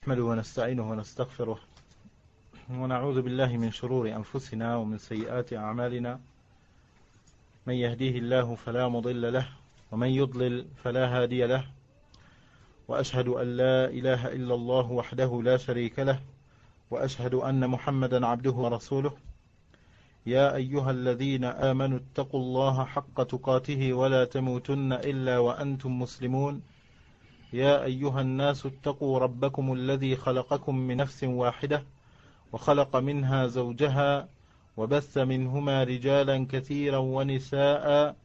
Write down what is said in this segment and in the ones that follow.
نحمده ونستعينه ونستغفره ونعوذ بالله من شرور أنفسنا ومن سيئات أعمالنا من يهديه الله فلا مضل له ومن يضلل فلا هادي له وأشهد أن لا إله إلا الله وحده لا شريك له وأشهد أن محمدا عبده ورسوله يا أيها الذين آمنوا اتقوا الله حق تقاته ولا تموتن إلا وأنتم مسلمون يا أيها الناس اتقوا ربكم الذي خلقكم من نفس واحدة وخلق منها زوجها وبث منهما رجالا كثيرا ونساء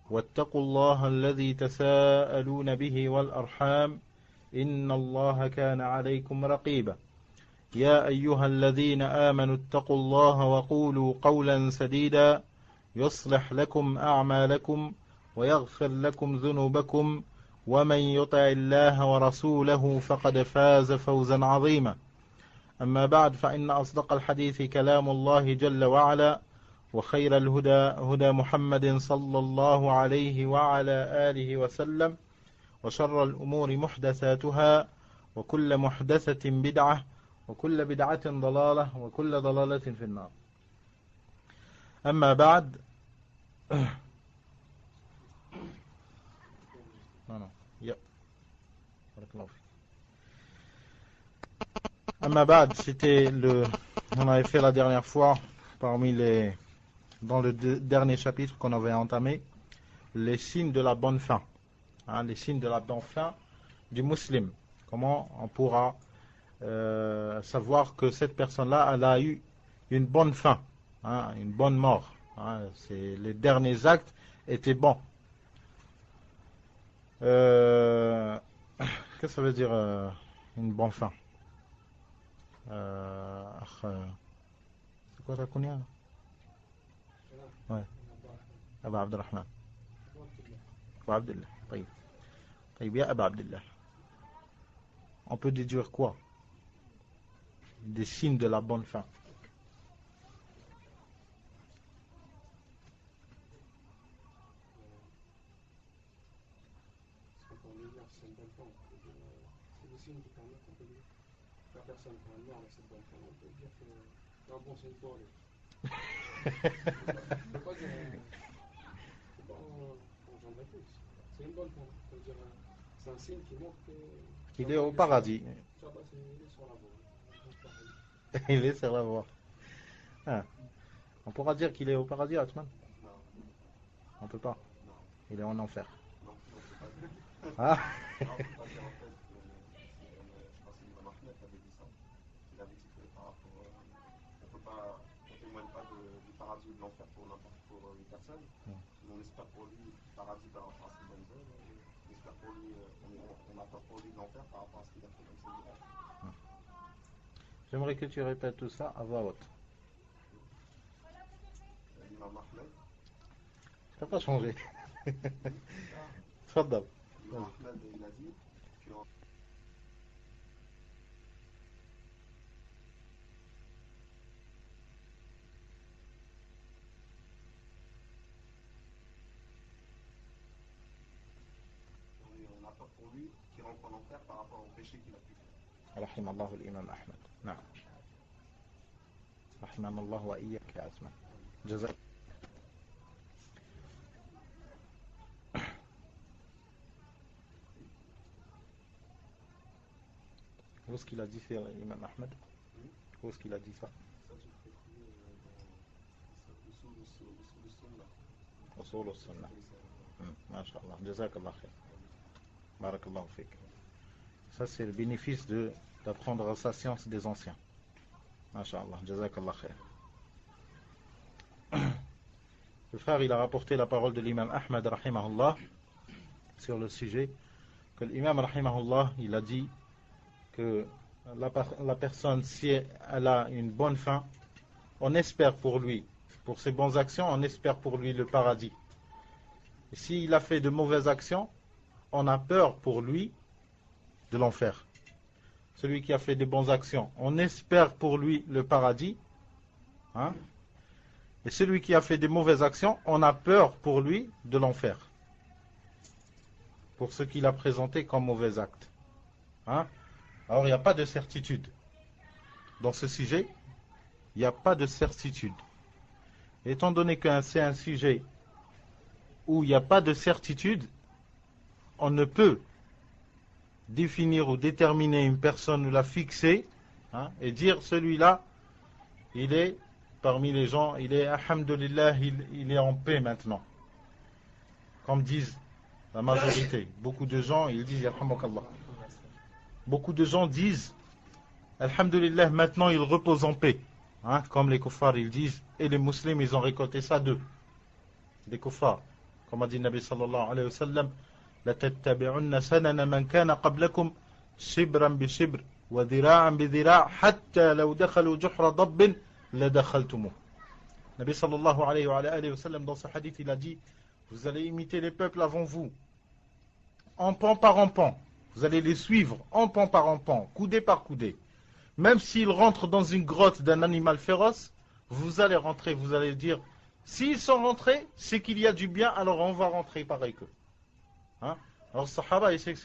واتقوا الله الذي تساءلون به والأرحام إن الله كان عليكم رقيبا يا أيها الذين آمنوا اتقوا الله وقولوا قولا سديدا يصلح لكم أعمالكم ويغفر لكم ذنوبكم ومن يطع الله ورسوله فقد فاز فوزا عظيما أما بعد فإن أصدق الحديث كلام الله جل وعلا وخير الهدى هدى محمد صلى الله عليه وعلى آله وسلم وشر الأمور محدثاتها وكل محدثة بدعة وكل بدعة ضلالة وكل ضلالة في النار أما بعد Amma ba'd, on avait fait la dernière fois dans le dernier chapitre qu'on avait entamé, les signes de la bonne fin, les signes de la bonne fin du musulman. Comment on pourra savoir que cette personne-là, elle a eu une bonne fin, une bonne mort. Les derniers actes étaient bons. Qu'est-ce que ça veut dire une bonne fin? C'est quoi ta kunya? Ouais. Aba Abdurrahman. Aba Abdullah. طيب. طيب يا Aba Abdullah. On peut déduire quoi? Des signes de la bonne fin. La personne quand elle meurt avec cette bonne fin, on peut dire que c'est un bon signe pour lui. On peut pas dire c'est pas engendrer plus. C'est une bonne fin. C'est un signe qui montre qu'il est au paradis. Ça va, il est sur la voie. Il est sur la voie. On pourra dire qu'il est au paradis, Atman? Non. On peut pas. Non. Il est en enfer. Non, on peut pas dire. Ah. Non, on peut pas dire en fait. De l'enfer pour une personne. On espère pour lui le paradis par rapport à ses bonnes œuvres. On espère pour lui, on a peur pour lui de l'enfer par rapport à ce qu'il a fait comme ses miracles. J'aimerais que tu répètes tout ça à voix haute. L'imam Ahmed. Ça n'a pas changé. Tfaddal. L'imam Ahmed, il a dit que on a peur pour lui qui rentre en enfer par rapport au péché qu'il a pu faire. رحم الله الإمام أحمد. نعم. رحم الله وإياك يا عثمان. جزاك. Où est-ce qu'il a dit ça, l'imam Ahmed? Où est-ce qu'il a dit ça? Ça, je fais dans أصول السنة. ما شاء الله. جزاك الله خير. بارك الله فيك. Ça c'est le bénéfice d'apprendre sa science des anciens. Masha'Allah, jazakallah khair. Le frère, il a rapporté la parole de l'imam Ahmad rahimahullah sur le sujet que l'imam rahimahullah, il a dit que la personne, si elle a une bonne fin, on espère pour lui, pour ses bonnes actions, on espère pour lui le paradis. Et s'il a fait de mauvaises actions, on a peur pour lui de l'enfer. Celui qui a fait de bonnes actions, on espère pour lui le paradis. Et celui qui a fait de mauvaises actions, on a peur pour lui de l'enfer. Pour ce qu'il a présenté comme mauvais acte. Alors il n'y a pas de certitude. Dans ce sujet, il n'y a pas de certitude. Étant donné que c'est un sujet où il n'y a pas de certitude, on ne peut définir ou déterminer une personne ou la fixer, et dire celui-là, il est parmi les gens, il est, alhamdulillah, il est en paix maintenant. Comme disent la majorité. Beaucoup de gens, ils disent, yarhamukallah. Beaucoup de gens disent, alhamdulillah, maintenant il repose en paix. Comme les kuffars, ils disent, et les musulmans, ils ont récolté ça d'eux. Des kuffars. Comme a dit Nabi sallallahu alayhi wa sallam, لَتَتَّبِعُنَّ سَنَنَ مَنْ كَانَ قَبْلَكُمْ شِبْرًا بِشِبْرٍ وَذِرَاعًا بِذِرَاعٍ حَتَّى لَوْ دَخَلُوا جُحْرَ ضَبٍّ لَدَخَلْتُمُهُ. Nabi sallallahu alayhi wa sallam, dans ce hadith, il a dit, vous allez imiter les peuples avant vous, en pan par en pan. Vous allez les suivre, en pan par en pan, coudé par coudé. Même s'ils rentrent dans une grotte d'un animal féroce, vous allez rentrer, vous allez dire, s'ils sont rentrés, c'est qu'il y a du bien, alors on va rentrer pareil qu'eux. Alors, les Sahaba, ils se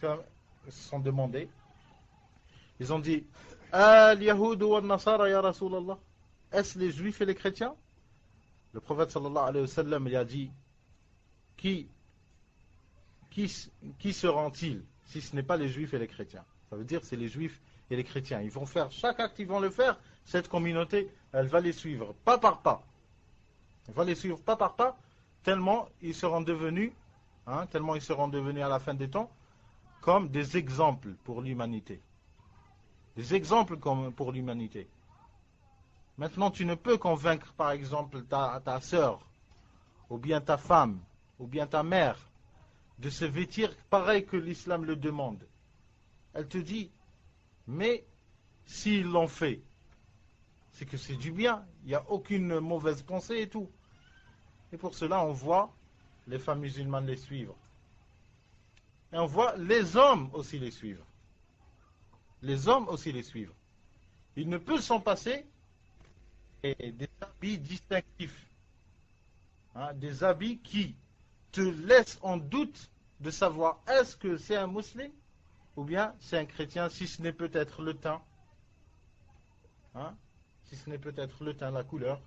sont demandés, ils ont dit, Al-Yahoud wa Nasara ya Rasulallah, est-ce les Juifs et les chrétiens? Le prophète sallallahu alayhi wa sallam, il a dit, qui seront-ils si ce n'est pas les Juifs et les chrétiens? Ça veut dire c'est les Juifs et les chrétiens. Ils vont faire, chaque acte ils vont le faire, cette communauté, elle va les suivre, pas par pas. Elle va les suivre pas par pas, tellement ils seront devenus à la fin des temps comme des exemples pour l'humanité. Des exemples pour l'humanité. Maintenant, tu ne peux convaincre, par exemple, ta sœur, ou bien ta femme, ou bien ta mère, de se vêtir pareil que l'islam le demande. Elle te dit, mais s'ils l'ont fait, c'est que c'est du bien, il n'y a aucune mauvaise pensée et tout. Et pour cela, on voit les femmes musulmanes les suivre. Et on voit les hommes aussi les suivre. Les hommes aussi les suivre. Il ne peut s'en passer des habits distinctifs. Des habits qui te laissent en doute de savoir est-ce que c'est un musulman ou bien c'est un chrétien, si ce n'est peut-être le teint. Si ce n'est peut-être le teint, la couleur.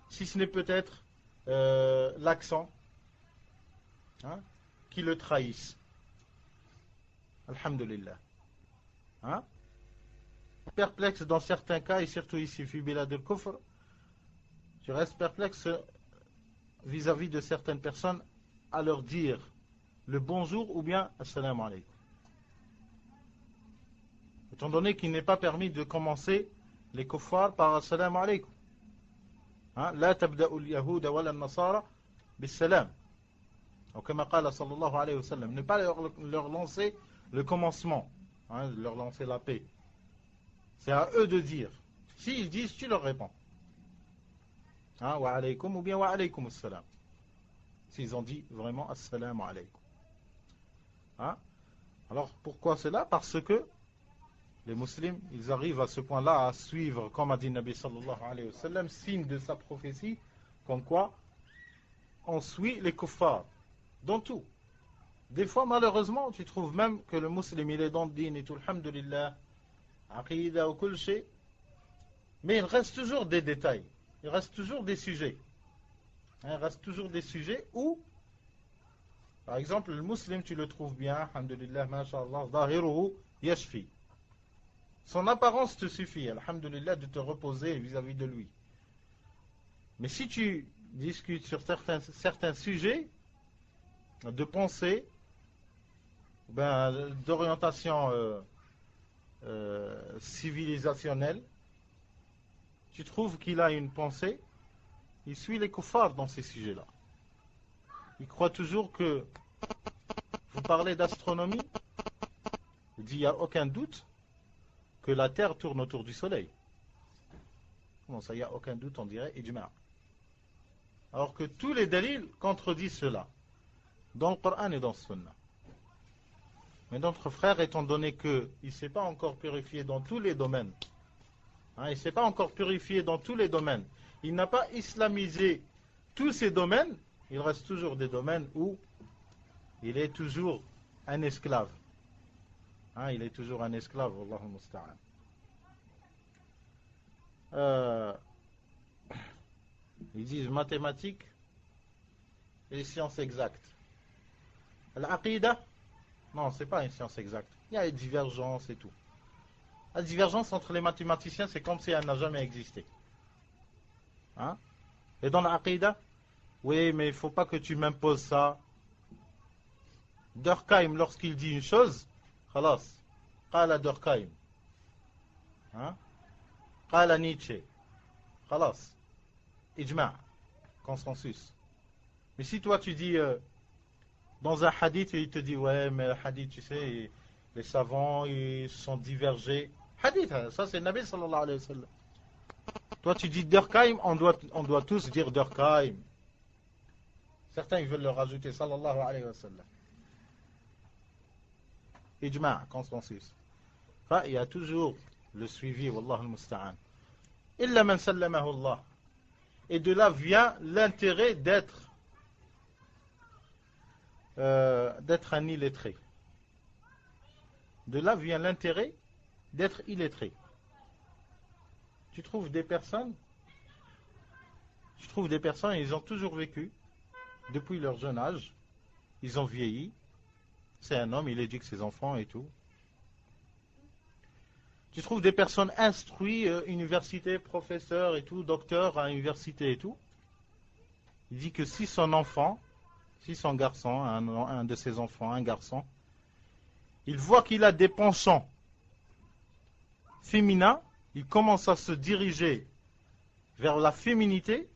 Si ce n'est peut-être l'accent qui le trahissent. Alhamdulillah. Perplexe dans certains cas, et surtout ici, fi bilad al-kufr, je reste perplexe vis-à-vis de certaines personnes à leur dire le bonjour ou bien assalamu alaykum. Étant donné qu'il n'est pas permis de commencer les kuffars par assalamu alaykum. La tabda'u al-yahuda wa al-nasara bis-salam. Ou comme qala sallallahu alayhi wa sallam, ne pas leur lancer le commencement, leur lancer la paix. C'est à eux de dire. S'ils disent, tu leur réponds. Wa alaykum ou bien wa alaykum as-salam. S'ils ont dit vraiment assalamu alaykum. Alors pourquoi cela? Parce que les musulmans, ils arrivent à ce point-là à suivre, comme a dit Nabi sallallahu alayhi wa sallam, signe de sa prophétie, comme quoi on suit les kuffars dans tout. Des fois, malheureusement, tu trouves même que le musulman, il est dans le din et tout, alhamdulillah, aqida ou kul shay, mais il reste toujours des détails, il reste toujours des sujets. Il reste toujours des sujets où, par exemple, le musulman, tu le trouves bien, alhamdulillah, masha'Allah, zahiruhu yashfi. Son apparence te suffit, alhamdulillah, de te reposer vis-à-vis de lui. Mais si tu discutes sur certains sujets de pensée, d'orientation civilisationnelle, tu trouves qu'il a une pensée, il suit les kuffars dans ces sujets-là. Il croit toujours que vous parlez d'astronomie, il dit il n'y a aucun doute que la Terre tourne autour du Soleil. Comment ça, il n'y a aucun doute, on dirait ijma'. Alors que tous les dalils contredisent cela, dans le Coran et dans le Sunna. Mais notre frère, étant donné qu'il ne s'est pas encore purifié dans tous les domaines, il ne s'est pas encore purifié dans tous les domaines, il n'a pas islamisé tous ces domaines, il reste toujours des domaines où il est toujours un esclave. Hein, il est toujours un esclave, Wallahu musta'an. Ils disent mathématiques et sciences exactes. L'aqidah, non, c'est pas une science exacte. Il y a des divergences et tout. La divergence entre les mathématiciens, c'est comme si elle n'a jamais existé. Hein? Et dans l'aqidah, oui, mais il ne faut pas que tu m'imposes ça. Durkheim, lorsqu'il dit une chose, khalas, qala Durkheim. Hein? Qala Nietzsche. Khalas. Ijma'. Consensus. Mais si toi tu dis, dans un hadith, il te dit, ouais, mais le hadith, tu sais, les savants, ils sont divergés. Hadith, ça c'est Nabi sallallahu alayhi wa sallam. Toi tu dis Durkheim, on doit tous dire Durkheim. Certains ils veulent le rajouter sallallahu alayhi wa sallam. Ijma', consensus. Enfin, il y a toujours le suivi, wallah al-musta'an. Illa man sallamahu Allah. Et de là vient l'intérêt d'être un illettré. De là vient l'intérêt d'être illettré. Tu trouves des personnes, ils ont toujours vécu, depuis leur jeune âge, ils ont vieilli. C'est un homme, il éduque ses enfants et tout. Tu trouves des personnes instruites, université, professeurs et tout, docteurs à l'université et tout. Il dit que si son garçon, un de ses enfants, un garçon, il voit qu'il a des penchants féminins, il commence à se diriger vers la féminité,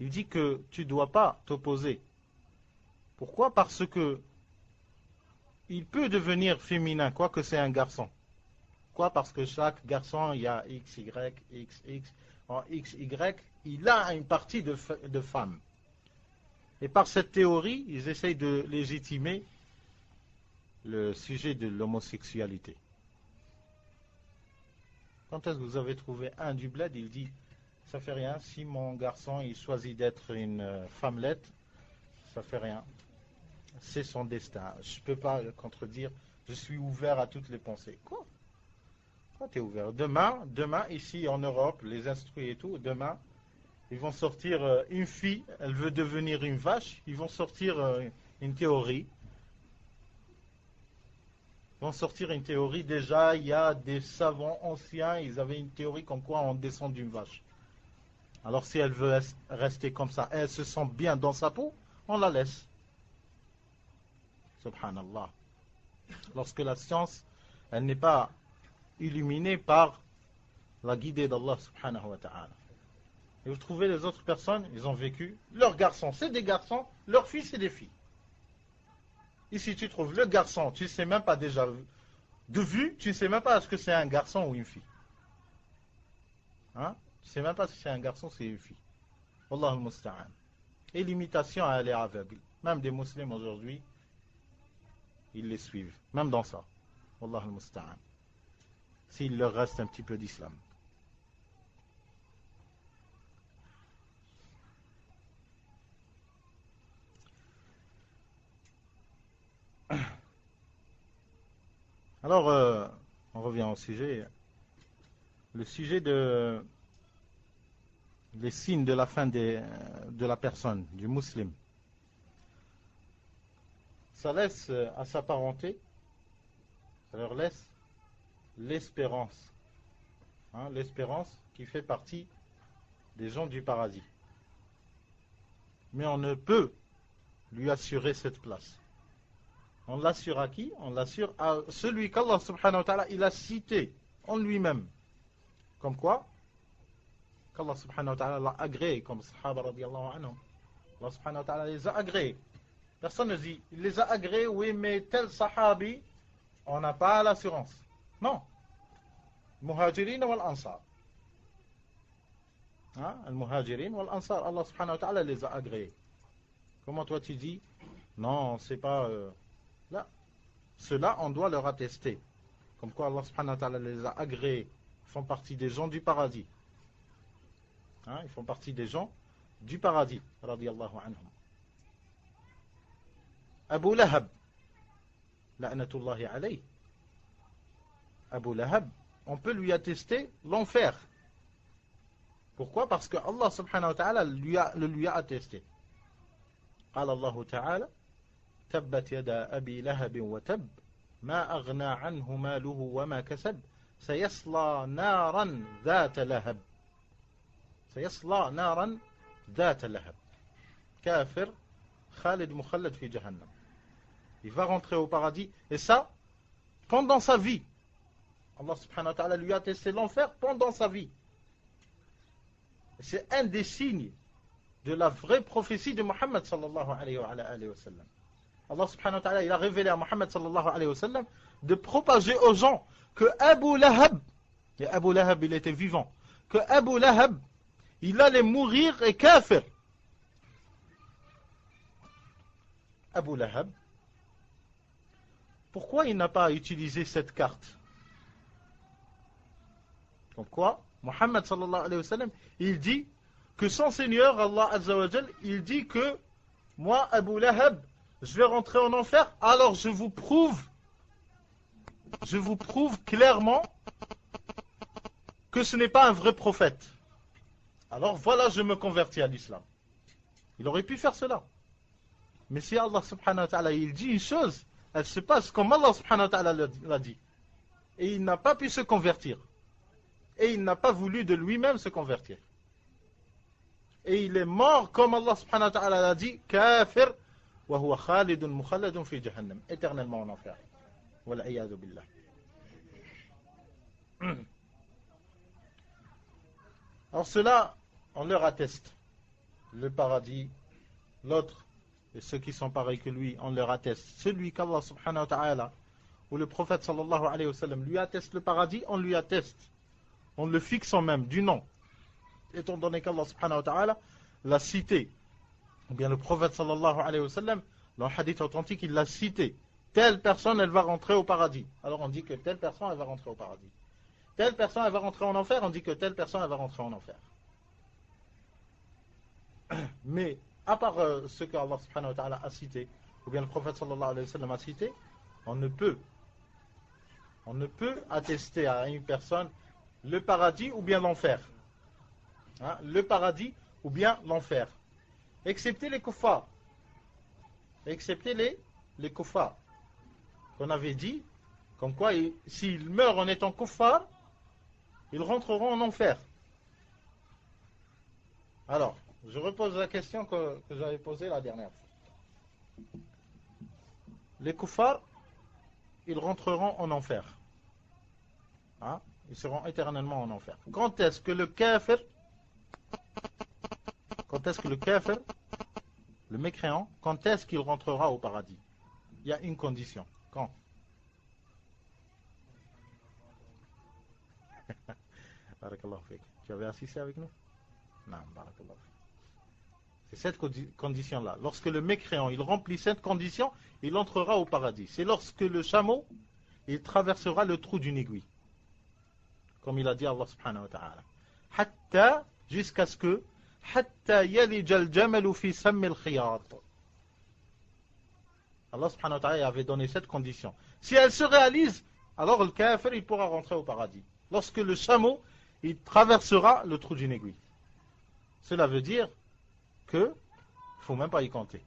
il dit que tu ne dois pas t'opposer. Pourquoi? Parce que il peut devenir féminin, quoique c'est un garçon. Pourquoi? Parce que chaque garçon, il y a X, Y, X, X. En X, Y, il a une partie de femme. Et par cette théorie, ils essayent de légitimer le sujet de l'homosexualité. Quand est-ce que vous avez trouvé un du bled, il dit, ça fait rien, si mon garçon il choisit d'être une femmelette, ça fait rien. C'est son destin. Je ne peux pas le contredire, je suis ouvert à toutes les pensées. Quoi? Pourquoi tu es ouvert? Demain, ici en Europe, les instruits et tout, demain, ils vont sortir une fille, elle veut devenir une vache, ils vont sortir une théorie. Déjà, il y a des savants anciens, ils avaient une théorie comme quoi on descend d'une vache. Alors si elle veut rester comme ça, elle se sent bien dans sa peau, on la laisse. Subhanallah. Lorsque la science, elle n'est pas illuminée par la guidée d'Allah subhanahu wa ta'ala. Et vous trouvez les autres personnes, ils ont vécu, leurs garçons, c'est des garçons, leurs filles, c'est des filles. Ici, tu trouves le garçon, tu ne sais même pas déjà, de vue, tu ne sais même pas est-ce que c'est un garçon ou une fille. Hein? Tu ne sais même pas si c'est un garçon ou c'est une fille. Wallahu al-musta'an. Et l'imitation, elle est aveugle. Même des musulmans aujourd'hui, ils les suivent. Même dans ça. Wallahu al-musta'an. S'il leur reste un petit peu d'islam. Alors, on revient au sujet. Le sujet des signes de la fin de la personne, du musulman. Ça laisse à sa parenté, ça leur laisse l'espérance. Hein, l'espérance qui fait partie des gens du paradis. Mais on ne peut lui assurer cette place. On l'assure à qui? On l'assure à celui qu'Allah subhanahu wa ta'ala il a cité en lui-même. Comme quoi? Qu'Allah subhanahu wa ta'ala l'a agréé, comme Sahaba radiallahu anhum. Allah subhanahu wa ta'ala les a agréés. Personne ne dit, il les a agréés, oui, mais tel sahabi, on n'a pas l'assurance. Non. Muhajirin wal ansar. Al-Muhajirin wal ansar, Allah subhanahu wa ta'ala les a agréés. Comment toi tu dis? Non, c'est pas... Là, ceux-là, on doit leur attester. Comme quoi Allah subhanahu wa ta'ala les a agréés. Ils font partie des gens du paradis. Hein, ils font partie des gens du paradis. Radiallahu anhum. Abu Lahab, la'natullahi alayh, Abu Lahab, on peut lui attester l'enfer. Pourquoi? Parce que Allah subhanahu wa ta'ala le lui a attesté. قال الله تعالى تبت يدا أبي لهب وتب ما أغنى عنه ماله وما كسب سيصلى نارا ذات لهب سيصلى نارا ذات لهب كافر خالد مخلد في جهنم. Il va rentrer au paradis, et ça pendant sa vie. Allah subhanahu wa ta'ala lui a attesté l'enfer pendant sa vie. C'est un des signes de la vraie prophétie de Muhammad sallallahu alayhi wa sallam. Allah subhanahu wa ta'ala, il a révélé à Muhammad sallallahu alayhi wa sallam de propager aux gens que Abu Lahab, et Abu Lahab il était vivant, que Abu Lahab il allait mourir et kafir. Abu Lahab, pourquoi il n'a pas utilisé cette carte? Comme quoi, Muhammad sallallahu alayhi wa sallam, il dit que son Seigneur, Allah azza wa jal, il dit que moi, Abu Lahab, je vais rentrer en enfer, alors je vous prouve clairement que ce n'est pas un vrai prophète. Alors voilà, je me convertis à l'islam. Il aurait pu faire cela. Mais si Allah subhanahu wa ta'ala, il dit une chose, elle se passe comme Allah subhanahu wa ta'ala l'a dit. Et il n'a pas pu se convertir. Et il n'a pas voulu de lui-même se convertir. Et il est mort comme Allah subhanahu wa ta'ala l'a dit, kafir, wa huwa khalidun mukhalladun fi jahannam, éternellement en enfer. Wal iyadu billah. Alors cela, on leur atteste. Le paradis, l'autre, et ceux qui sont pareils que lui, on leur atteste. Celui qu'Allah subhanahu wa ta'ala, ou le prophète sallallahu alayhi wa sallam, lui atteste le paradis, on lui atteste. On le fixe en même, du nom. Étant donné qu'Allah subhanahu wa ta'ala l'a cité, ou bien le prophète sallallahu alayhi wa sallam, dans le hadith authentique, il l'a cité. Telle personne, elle va rentrer au paradis. Alors on dit que telle personne, elle va rentrer au paradis. Telle personne, elle va rentrer en enfer, on dit que telle personne, elle va rentrer en enfer. Mais, à part ce que Allah subhanahu wa ta'ala a cité, ou bien le prophète sallallahu alayhi wa sallam a cité, on ne peut attester à une personne le paradis ou bien l'enfer. Hein, le paradis ou bien l'enfer. Excepté les kuffars. Excepté les kuffars. Qu'on avait dit, comme quoi, s'ils meurent en étant kuffars, ils rentreront en enfer. Alors, je repose la question que j'avais posée la dernière fois. Les kuffars, ils rentreront en enfer. Hein? Ils seront éternellement en enfer. Quand est-ce que le kafir, le mécréant, quand est-ce qu'il rentrera au paradis? Il y a une condition. Quand? Barakallahu fik. Tu avais assisté avec nous? Non, barakallahu fik. C'est cette condition-là. Lorsque le mécréant, il remplit cette condition, il entrera au paradis. C'est lorsque le chameau, il traversera le trou d'une aiguille. Comme il a dit Allah subhanahu wa ta'ala. Hatta, jusqu'à ce que, hatta yalija al-jamalu fi sammi al-khiyat. Allah subhanahu wa ta'ala avait donné cette condition. Si elle se réalise, alors le kafir, il pourra rentrer au paradis. Lorsque le chameau, il traversera le trou d'une aiguille. Cela veut dire que, il ne faut même pas y compter.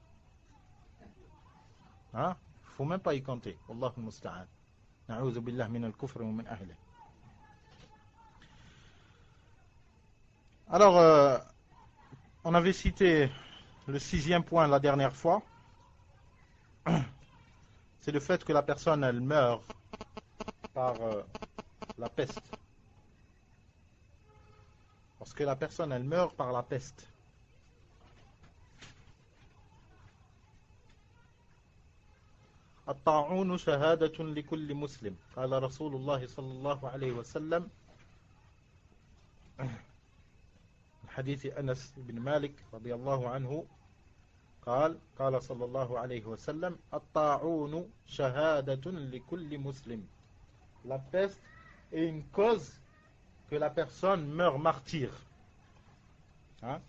Hein? Il ne faut même pas y compter. Wallahu musta'an. Na'udhu billah min al-kufr wa min ahlihi. Alors, on avait cité le 6e point la dernière fois. C'est le fait que la personne, elle meurt par la peste. Parce que la personne, elle meurt par la peste. الطاعون شهادة لكل مسلم قال رسول الله صلى الله عليه وسلم حديث أنس بن مالك رضي الله عنه قال صلى الله عليه وسلم الطاعون شهادة لكل مسلم. La peste est une cause que la personne meurt martyr. Hein?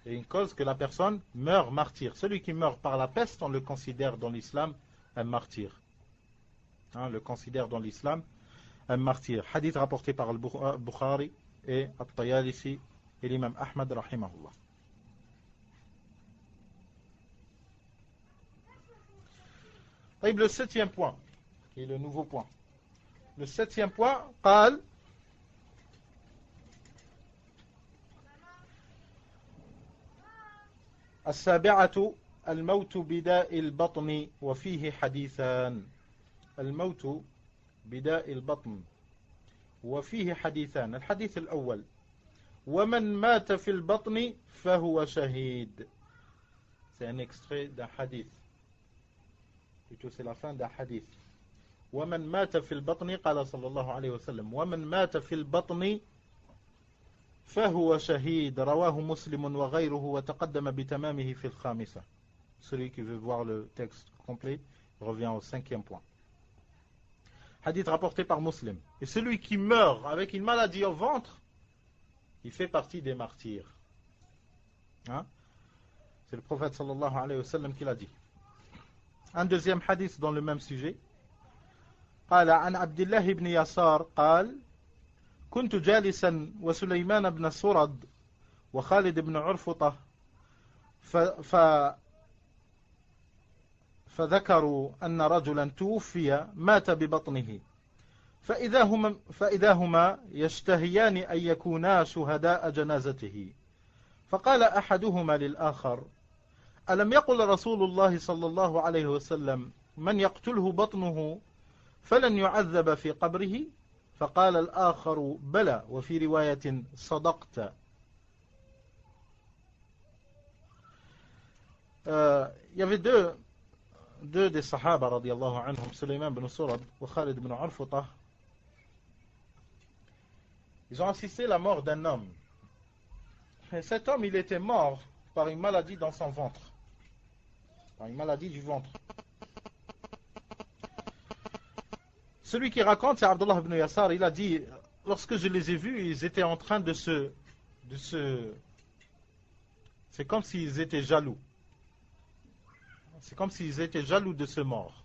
Et une cause que la personne meurt martyr. Celui qui meurt par la peste, on le considère dans l'islam un martyr. Hein, le considère dans l'islam un martyr. Hadith rapporté par Al-Bukhari et At-Tayalisi et l'imam Ahmad rahimahullah. Le septième point, qui est le nouveau point. Le septième point, قال السابعة الموت بداء البطن وفيه حديثان. الموت بداء البطن وفيه حديثان. الحديث الأول: ومن مات في البطن فهو شهيد. C'est un extrait d'un hadith. Plutôt c'est la fin d'un hadith. ومن مات في البطن قال صلى الله عليه وسلم ومن مات في البطن فهو شهيد. رواه مسلم وغيره وتقدم بتمامه في الخامسة. Celui qui veut voir le texte complet revient au cinquième point. Hadith rapporté par Muslim. Et celui qui meurt avec une maladie au ventre, il fait partie des martyrs. Hein? C'est le prophète sallallahu alayhi wa sallam qui l'a dit. Un deuxième hadith dans le même sujet. قال عن عبد الله بن يسار قال: كنت جالسا وسليمان بن سرد وخالد بن عرفطة فذكروا أن رجلا توفي مات ببطنه فإذا هما يشتهيان أن يكونا شهداء جنازته. فقال أحدهما للآخر: ألم يقل رسول الله صلى الله عليه وسلم من يقتله بطنه فلن يعذب في قبره؟ فقال الآخر: بلى، وفي رواية صدقت. Il y avait deux des Sahaba radiyallahu anhum, Sulayman ibn Surad et Khalid ibn Urfuta. Ils ont assisté à la mort d'un homme. Et cet homme, il était mort par une maladie dans son ventre. Par une maladie du ventre. Celui qui raconte, c'est Abdullah ibn Yasar. Il a dit, lorsque je les ai vus, ils étaient en train de se c'est comme s'ils étaient jaloux. C'est comme s'ils étaient jaloux de ce mort.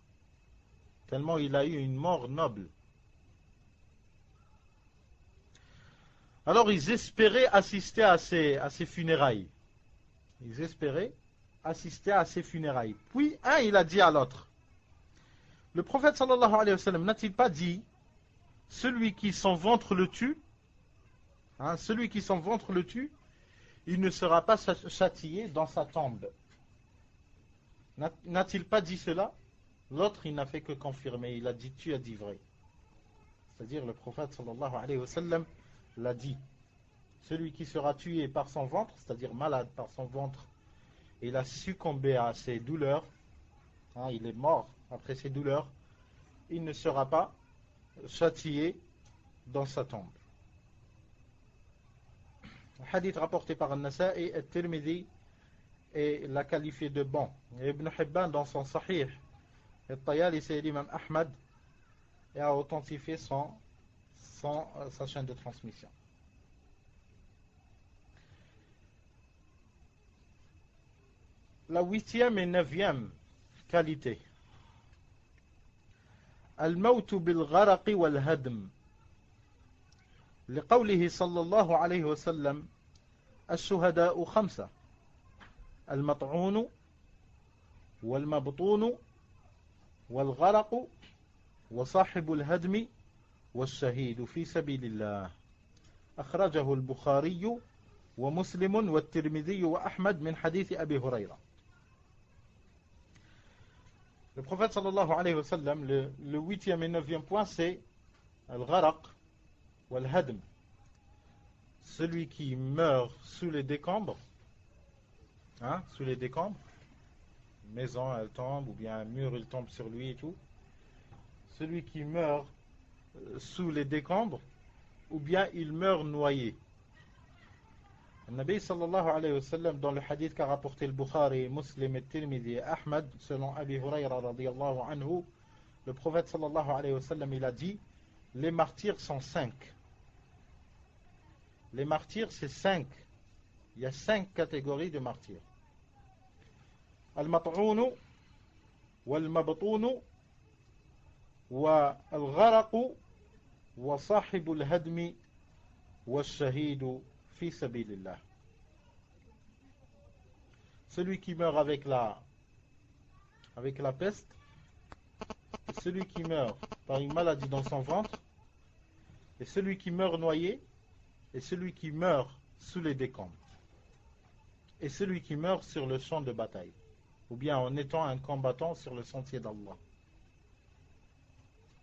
Tellement il a eu une mort noble. Alors ils espéraient assister à ses funérailles. Ils espéraient assister à ses funérailles. Puis un, il a dit à l'autre: le prophète sallallahu alayhi wa sallam n'a-t-il pas dit, celui qui son ventre le tue, hein, celui qui son ventre le tue, il ne sera pas châtié dans sa tombe. N'a-t-il pas dit cela? L'autre, il n'a fait que confirmer. Il a dit: tu as dit vrai. C'est-à-dire le prophète sallallahu alayhi wa sallam l'a dit. Celui qui sera tué par son ventre, c'est-à-dire malade par son ventre, il a succombé à ses douleurs, hein, il est mort après ses douleurs, il ne sera pas châtié dans sa tombe. Le hadith rapporté par An-Nasa'i et Tirmidhi et l'a qualifié de bon. Et Ibn Hibban dans son Sahih, et Tayalisi et l'imam Ahmad, et a authentifié sa chaîne de transmission. La huitième et neuvième qualité. الموت بالغرق والهدم لقوله صلى الله عليه وسلم الشهداء خمسة: المطعون والمبطون والغرق وصاحب الهدم والشهيد في سبيل الله. أخرجه البخاري ومسلم والترمذي وأحمد من حديث أبي هريرة. Le prophète sallallahu alayhi wa sallam, le huitième et neuvième point, c'est al-gharaq ou al-hadm. Celui qui meurt sous les décombres, hein, sous les décombres, une maison elle tombe, ou bien un mur il tombe sur lui et tout. Celui qui meurt sous les décombres, ou bien il meurt noyé. Le Nabi sallallahu alayhi wa sallam, dans le hadith qu'a rapporté le Bukhari, Muslim et Tirmidhi et Ahmad, selon Abi Hurayra radiyallahu anhu, le prophète sallallahu alayhi wa sallam, il a dit: les martyrs sont 5. Les martyrs, c'est 5. Il y a 5 catégories de martyrs. Al-mat'ounu, wal-mabtounu, wal-gharaqu, وصاحب الهدم والشهيد في سبيل الله. Celui qui meurt avec la peste, celui qui meurt par une maladie dans son ventre, et celui qui meurt noyé, et celui qui meurt sous les décombres, et celui qui meurt sur le champ de bataille, ou bien en étant un combattant sur le sentier d'Allah.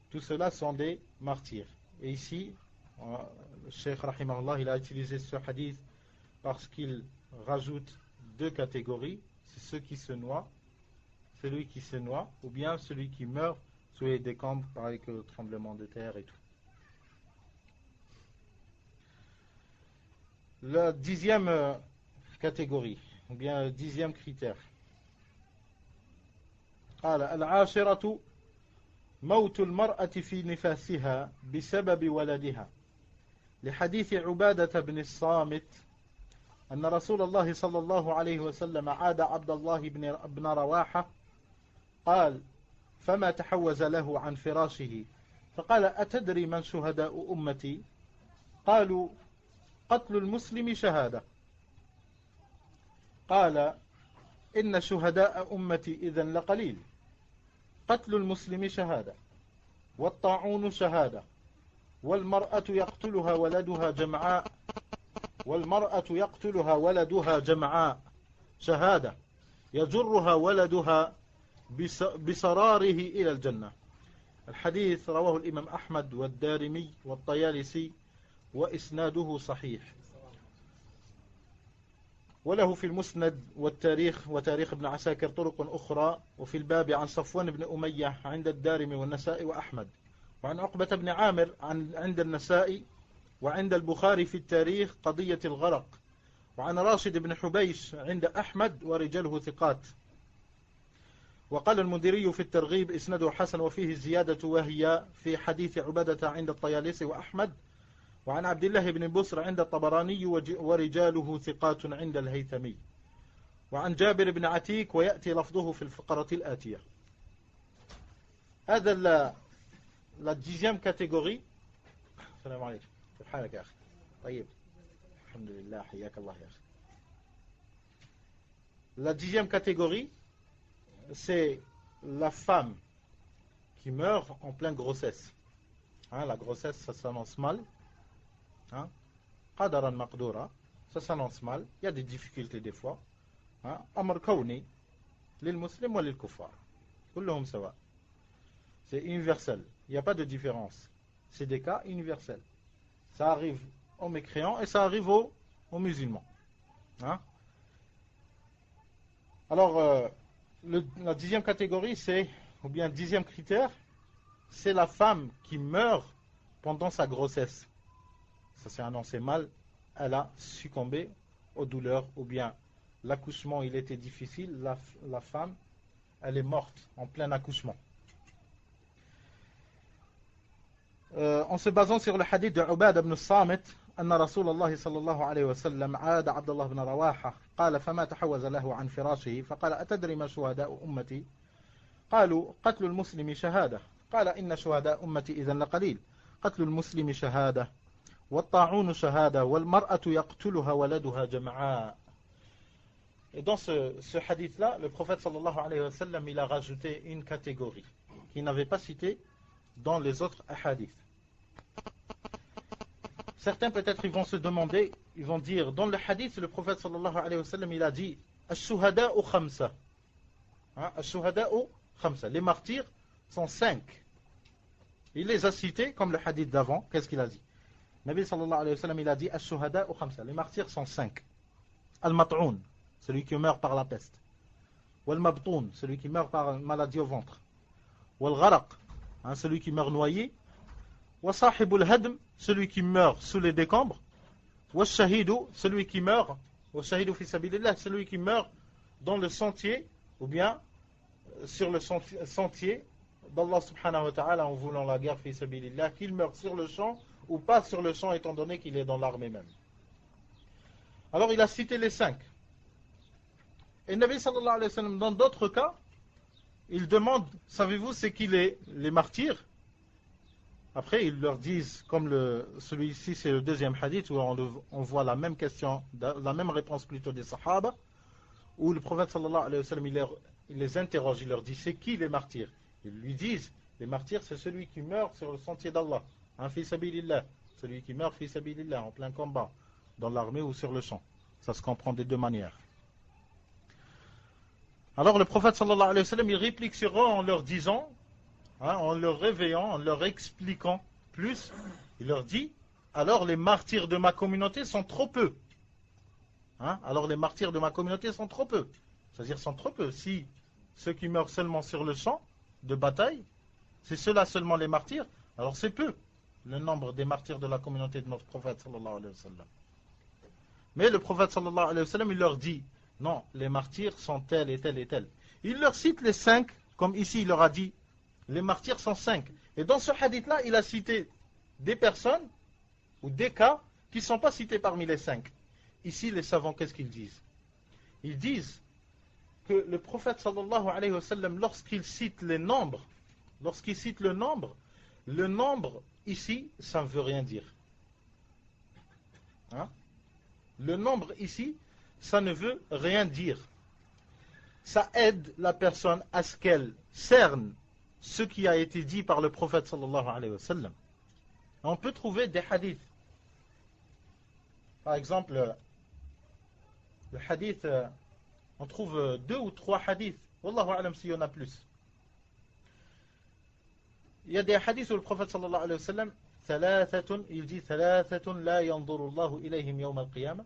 Tout cela sont des martyrs. Et ici, le Cheikh Rahimahullah, il a utilisé ce hadith parce qu'il rajoute deux catégories. C'est ceux qui se noient, celui qui se noie, ou bien celui qui meurt sous les décombres avec le tremblement de terre et tout. La 10e catégorie, ou bien le 10e critère. العاشرة موت المرأة في نفاسها بسبب ولدها لحديث عبادة بن الصامت أن رسول الله صلى الله عليه وسلم عاد عبد الله بن رواحة قال فما تحوز له عن فراشه فقال أتدري من شهداء أمتي قالوا قتل المسلم شهادة قال إن شهداء أمتي إذن لقليل قتل المسلم شهادة والطاعون شهادة والمرأة يقتلها ولدها جمعاء شهادة يجرها ولدها بصراره إلى الجنة. الحديث رواه الإمام أحمد والدارمي والطيالسي وإسناده صحيح وله في المسند والتاريخ وتاريخ ابن عساكر طرق أخرى وفي الباب عن صفوان بن أمية عند الدارمي والنسائي وأحمد وعن عقبة بن عامر عند النسائي وعند البخاري في التاريخ قضية الغرق وعن راشد بن حبيش عند أحمد ورجاله ثقات. وقال المنذري في الترغيب إسناده حسن وفيه الزيادة وهي في حديث عبادة عند الطيالسي وأحمد وعن عبد الله بن بصر عند الطبراني ورجاله ثقات عند الهيثمي وعن جابر بن عتيك ويأتي لفظه في الفقرة الآتية. هذا la 10e catégorie. السلام عليكم كيف حالك يا أخي؟ طيب الحمد لله حياك الله يا أخي. La 10e catégorie, c'est la femme qui meurt en pleine grossesse. La grossesse, ça s'annonce mal. قدرا مقدورا, ça s'annonce mal. Il y a des difficultés des fois. أمر كوني للمسلم وللكفار كلهم سواء. C'est universel. Il n'y a pas de différence. C'est des cas universels. Ça arrive aux mécréants et ça arrive aux musulmans. Alors, la 10e catégorie, c'est, ou bien 10e critère, c'est la femme qui meurt pendant sa grossesse. Ça s'est annoncé mal, elle a succombé aux douleurs, ou bien l'accouchement, il était difficile, la femme, elle est morte en plein accouchement. En se basant sur le hadith de Ubad ibn Samit, أن رسول الله صلى الله عليه وسلم عاد عبد الله بن رواحة قال فما تحوز له عن فراشه فقال أتدري ما شهداء أمتي قالوا قتل المسلم شهادة قال إن شهداء أمتي إذن لقليل قتل المسلم شهادة والطاعون شهادة والمرأة يقتلها ولدها جمعاء. Et dans ce hadith-là, le prophète sallallahu alayhi wa sallam, il a rajouté une catégorie qu'il n'avait pas citée dans les autres hadiths. Certains peut-être ils vont se demander, ils vont dire, dans le hadith, le prophète sallallahu alayhi wa sallam, il a dit Ash-shuhada'u khamsa. Ash-shuhada'u khamsa. Les martyrs sont 5. Il les a cités comme le hadith d'avant. Qu'est-ce qu'il a dit? Nabi sallallahu alayhi wa sallam, il a dit Ash-shuhada'u khamsa. Les martyrs sont 5. Al-mat'oun, celui qui meurt par la peste. Wal-mabtoun, celui qui meurt par une maladie au ventre. Wal-gharaq, celui qui meurt noyé. Wasahibul hadm, celui qui meurt sous les décombres. Washahidu, celui qui meurt. Washahidu fi sabilillah, celui qui meurt dans le sentier, ou bien sur le sentier d'Allah subhanahu wa ta'ala en voulant la guerre fi sabilillah, qu'il meurt sur le champ ou pas sur le champ étant donné qu'il est dans l'armée même. Alors il a cité les 5. Et Nabi sallallahu alayhi wa sallam, dans d'autres cas, il demande, savez-vous c'est qui les martyrs? Après, ils leur disent, comme celui-ci, c'est le deuxième hadith, où on voit la même question, la même réponse plutôt des Sahaba, où le prophète sallallahu alayhi wa sallam, il les interroge, il leur dit, c'est qui les martyrs? Ils lui disent, les martyrs, c'est celui qui meurt sur le sentier d'Allah, hein, fi sabilillah, celui qui meurt fi sabilillah, en plein combat, dans l'armée ou sur le champ. Ça se comprend des deux manières. Alors le prophète sallallahu alayhi wa sallam, il réplique sur eux en leur disant, hein, en leur réveillant, en leur expliquant plus, il leur dit, alors les martyrs de ma communauté sont trop peu. Hein, alors les martyrs de ma communauté sont trop peu. C'est-à-dire sont trop peu. Si ceux qui meurent seulement sur le champ de bataille, c'est ceux-là seulement les martyrs, alors c'est peu le nombre des martyrs de la communauté de notre prophète sallallahu alayhi wa sallam. Mais le prophète sallallahu alayhi wa sallam, il leur dit, non, les martyrs sont tels et tels et tels. Il leur cite les 5, comme ici il leur a dit, les martyrs sont 5. Et dans ce hadith-là, il a cité des personnes ou des cas qui ne sont pas cités parmi les 5. Ici, les savants, qu'est-ce qu'ils disent? Ils disent que le prophète sallallahu alayhi wa sallam, lorsqu'il cite les nombres, lorsqu'il cite le nombre ici, ça ne veut rien dire. Hein? Le nombre ici, ça ne veut rien dire. Ça aide la personne à ce qu'elle cerne ce qui a été dit par le prophète sallallahu alayhi wa sallam. On peut trouver des hadiths. Par exemple, le hadith, on trouve 2 ou 3 hadiths. Wallahu alam s'il y en a plus. Il y a des hadiths où le prophète sallallahu alayhi wa sallam, il dit ثلاثة لا ينظر الله إليهم يوم القيامة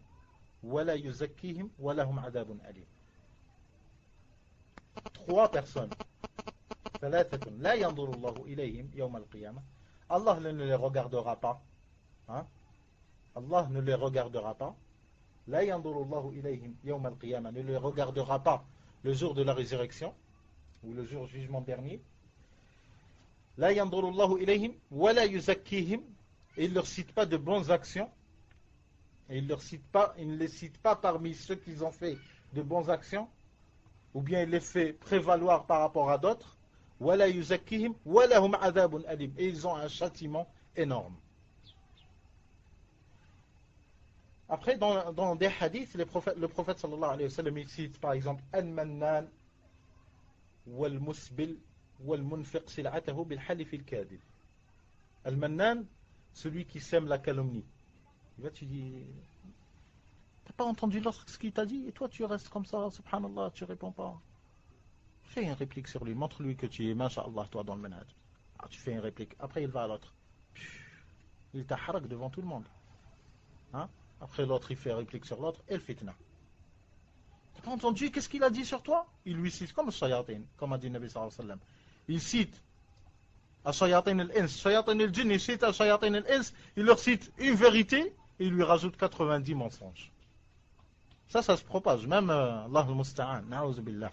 ولا يزكيهم ولهم عذاب أليم. 3 personnes. ثلاثة لا ينظر الله إليهم يوم القيامة. Allah ne les regardera pas. Hein? Allah ne les regardera pas. لا ينظر الله إليهم يوم القيامة. Ne les regardera pas le jour de la résurrection ou le jour du jugement dernier. لا ينظر الله إليهم ولا يزكيهم. Et il ne leur cite pas de bonnes actions. Et il ne les cite pas parmi ceux qui ont fait de bonnes actions. Ou bien il les fait prévaloir par rapport à d'autres. ولا يزكيهم ولهم عذاب أليم. Et ils ont un châtiment énorme. Après, dans des hadiths, le prophète sallallahu alayhi wa sallam, il cite par exemple Al-Mannan wal-Musbil wal-Munfiq sil'atahu bil-halif al-kadib. Al-Mannan, celui qui sème la calomnie. Et là, tu dis, t'as pas entendu ce qu'il t'a dit, et toi tu restes comme ça, subhanallah, tu réponds pas. Fais une réplique sur lui, montre-lui que tu es, masha'Allah, toi dans le manhaj. Ah, tu fais une réplique, après il va à l'autre. Il t'ahrak devant tout le monde. Hein? Après l'autre, il fait réplique sur l'autre, et le fitna. T'as pas entendu qu'est-ce qu'il a dit sur toi? Il lui cite comme shayatin, comme a dit Nabi sallallahu alayhi wa sallam. Il cite à shayatin al-ins, shayatin al-jinn, il cite à shayatin al-ins, il leur cite une vérité, et il lui rajoute 90 mensonges. Ça se propage, même Allah al-musta'an, na'ouz billah.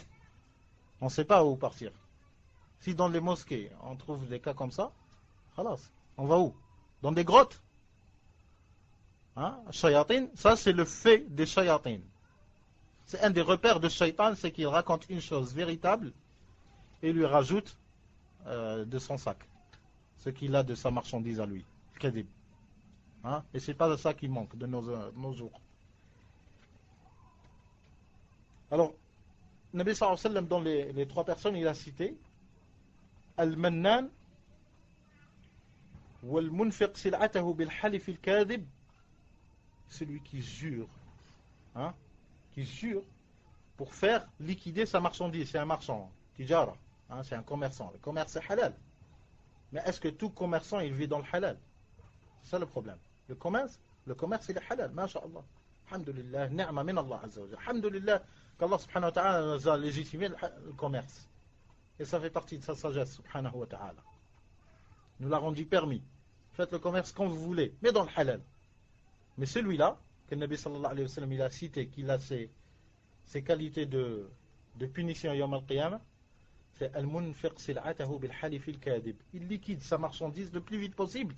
On ne sait pas où partir. Si dans les mosquées, on trouve des cas comme ça, khalas, on va où? Dans des grottes? Hein? Shayatin, ça c'est le fait des shayatin. C'est un des repères de shaitan, c'est qu'il raconte une chose véritable et lui rajoute de son sac ce qu'il a de sa marchandise à lui. Kadib. Hein? Et c'est pas ça qui manque de nos jours. Alors, Nabi sallallahu alayhi wa sallam, dans les 3 personnes, il a cité Al-Mannan wal-Munfiq sil'atahu bil-halif al-kadib. Celui qui jure, hein, qui jure pour faire liquider sa marchandise. C'est un marchand, tijara, hein, c'est un commerçant. Le commerce est halal. Mais est-ce que tout commerçant il vit dans le halal? C'est ça le problème. Le commerce il est halal, masha'Allah. Alhamdulillah, ni'ma min Allah azza wa jalla. Alhamdulillah qu'Allah subhanahu wa ta'ala nous a légitimé le commerce. Et ça fait partie de sa sagesse subhanahu wa ta'ala. Nous l'a rendu permis. Faites le commerce quand vous voulez, mais dans le halal. Mais celui-là, que le Nabi sallallahu alayhi wa sallam il a cité, qu'il a ses qualités de punition yawm al-qiyamah, c'est al-munfiq sil'atahu bil-halif al-kadib. Il liquide sa marchandise le plus vite possible,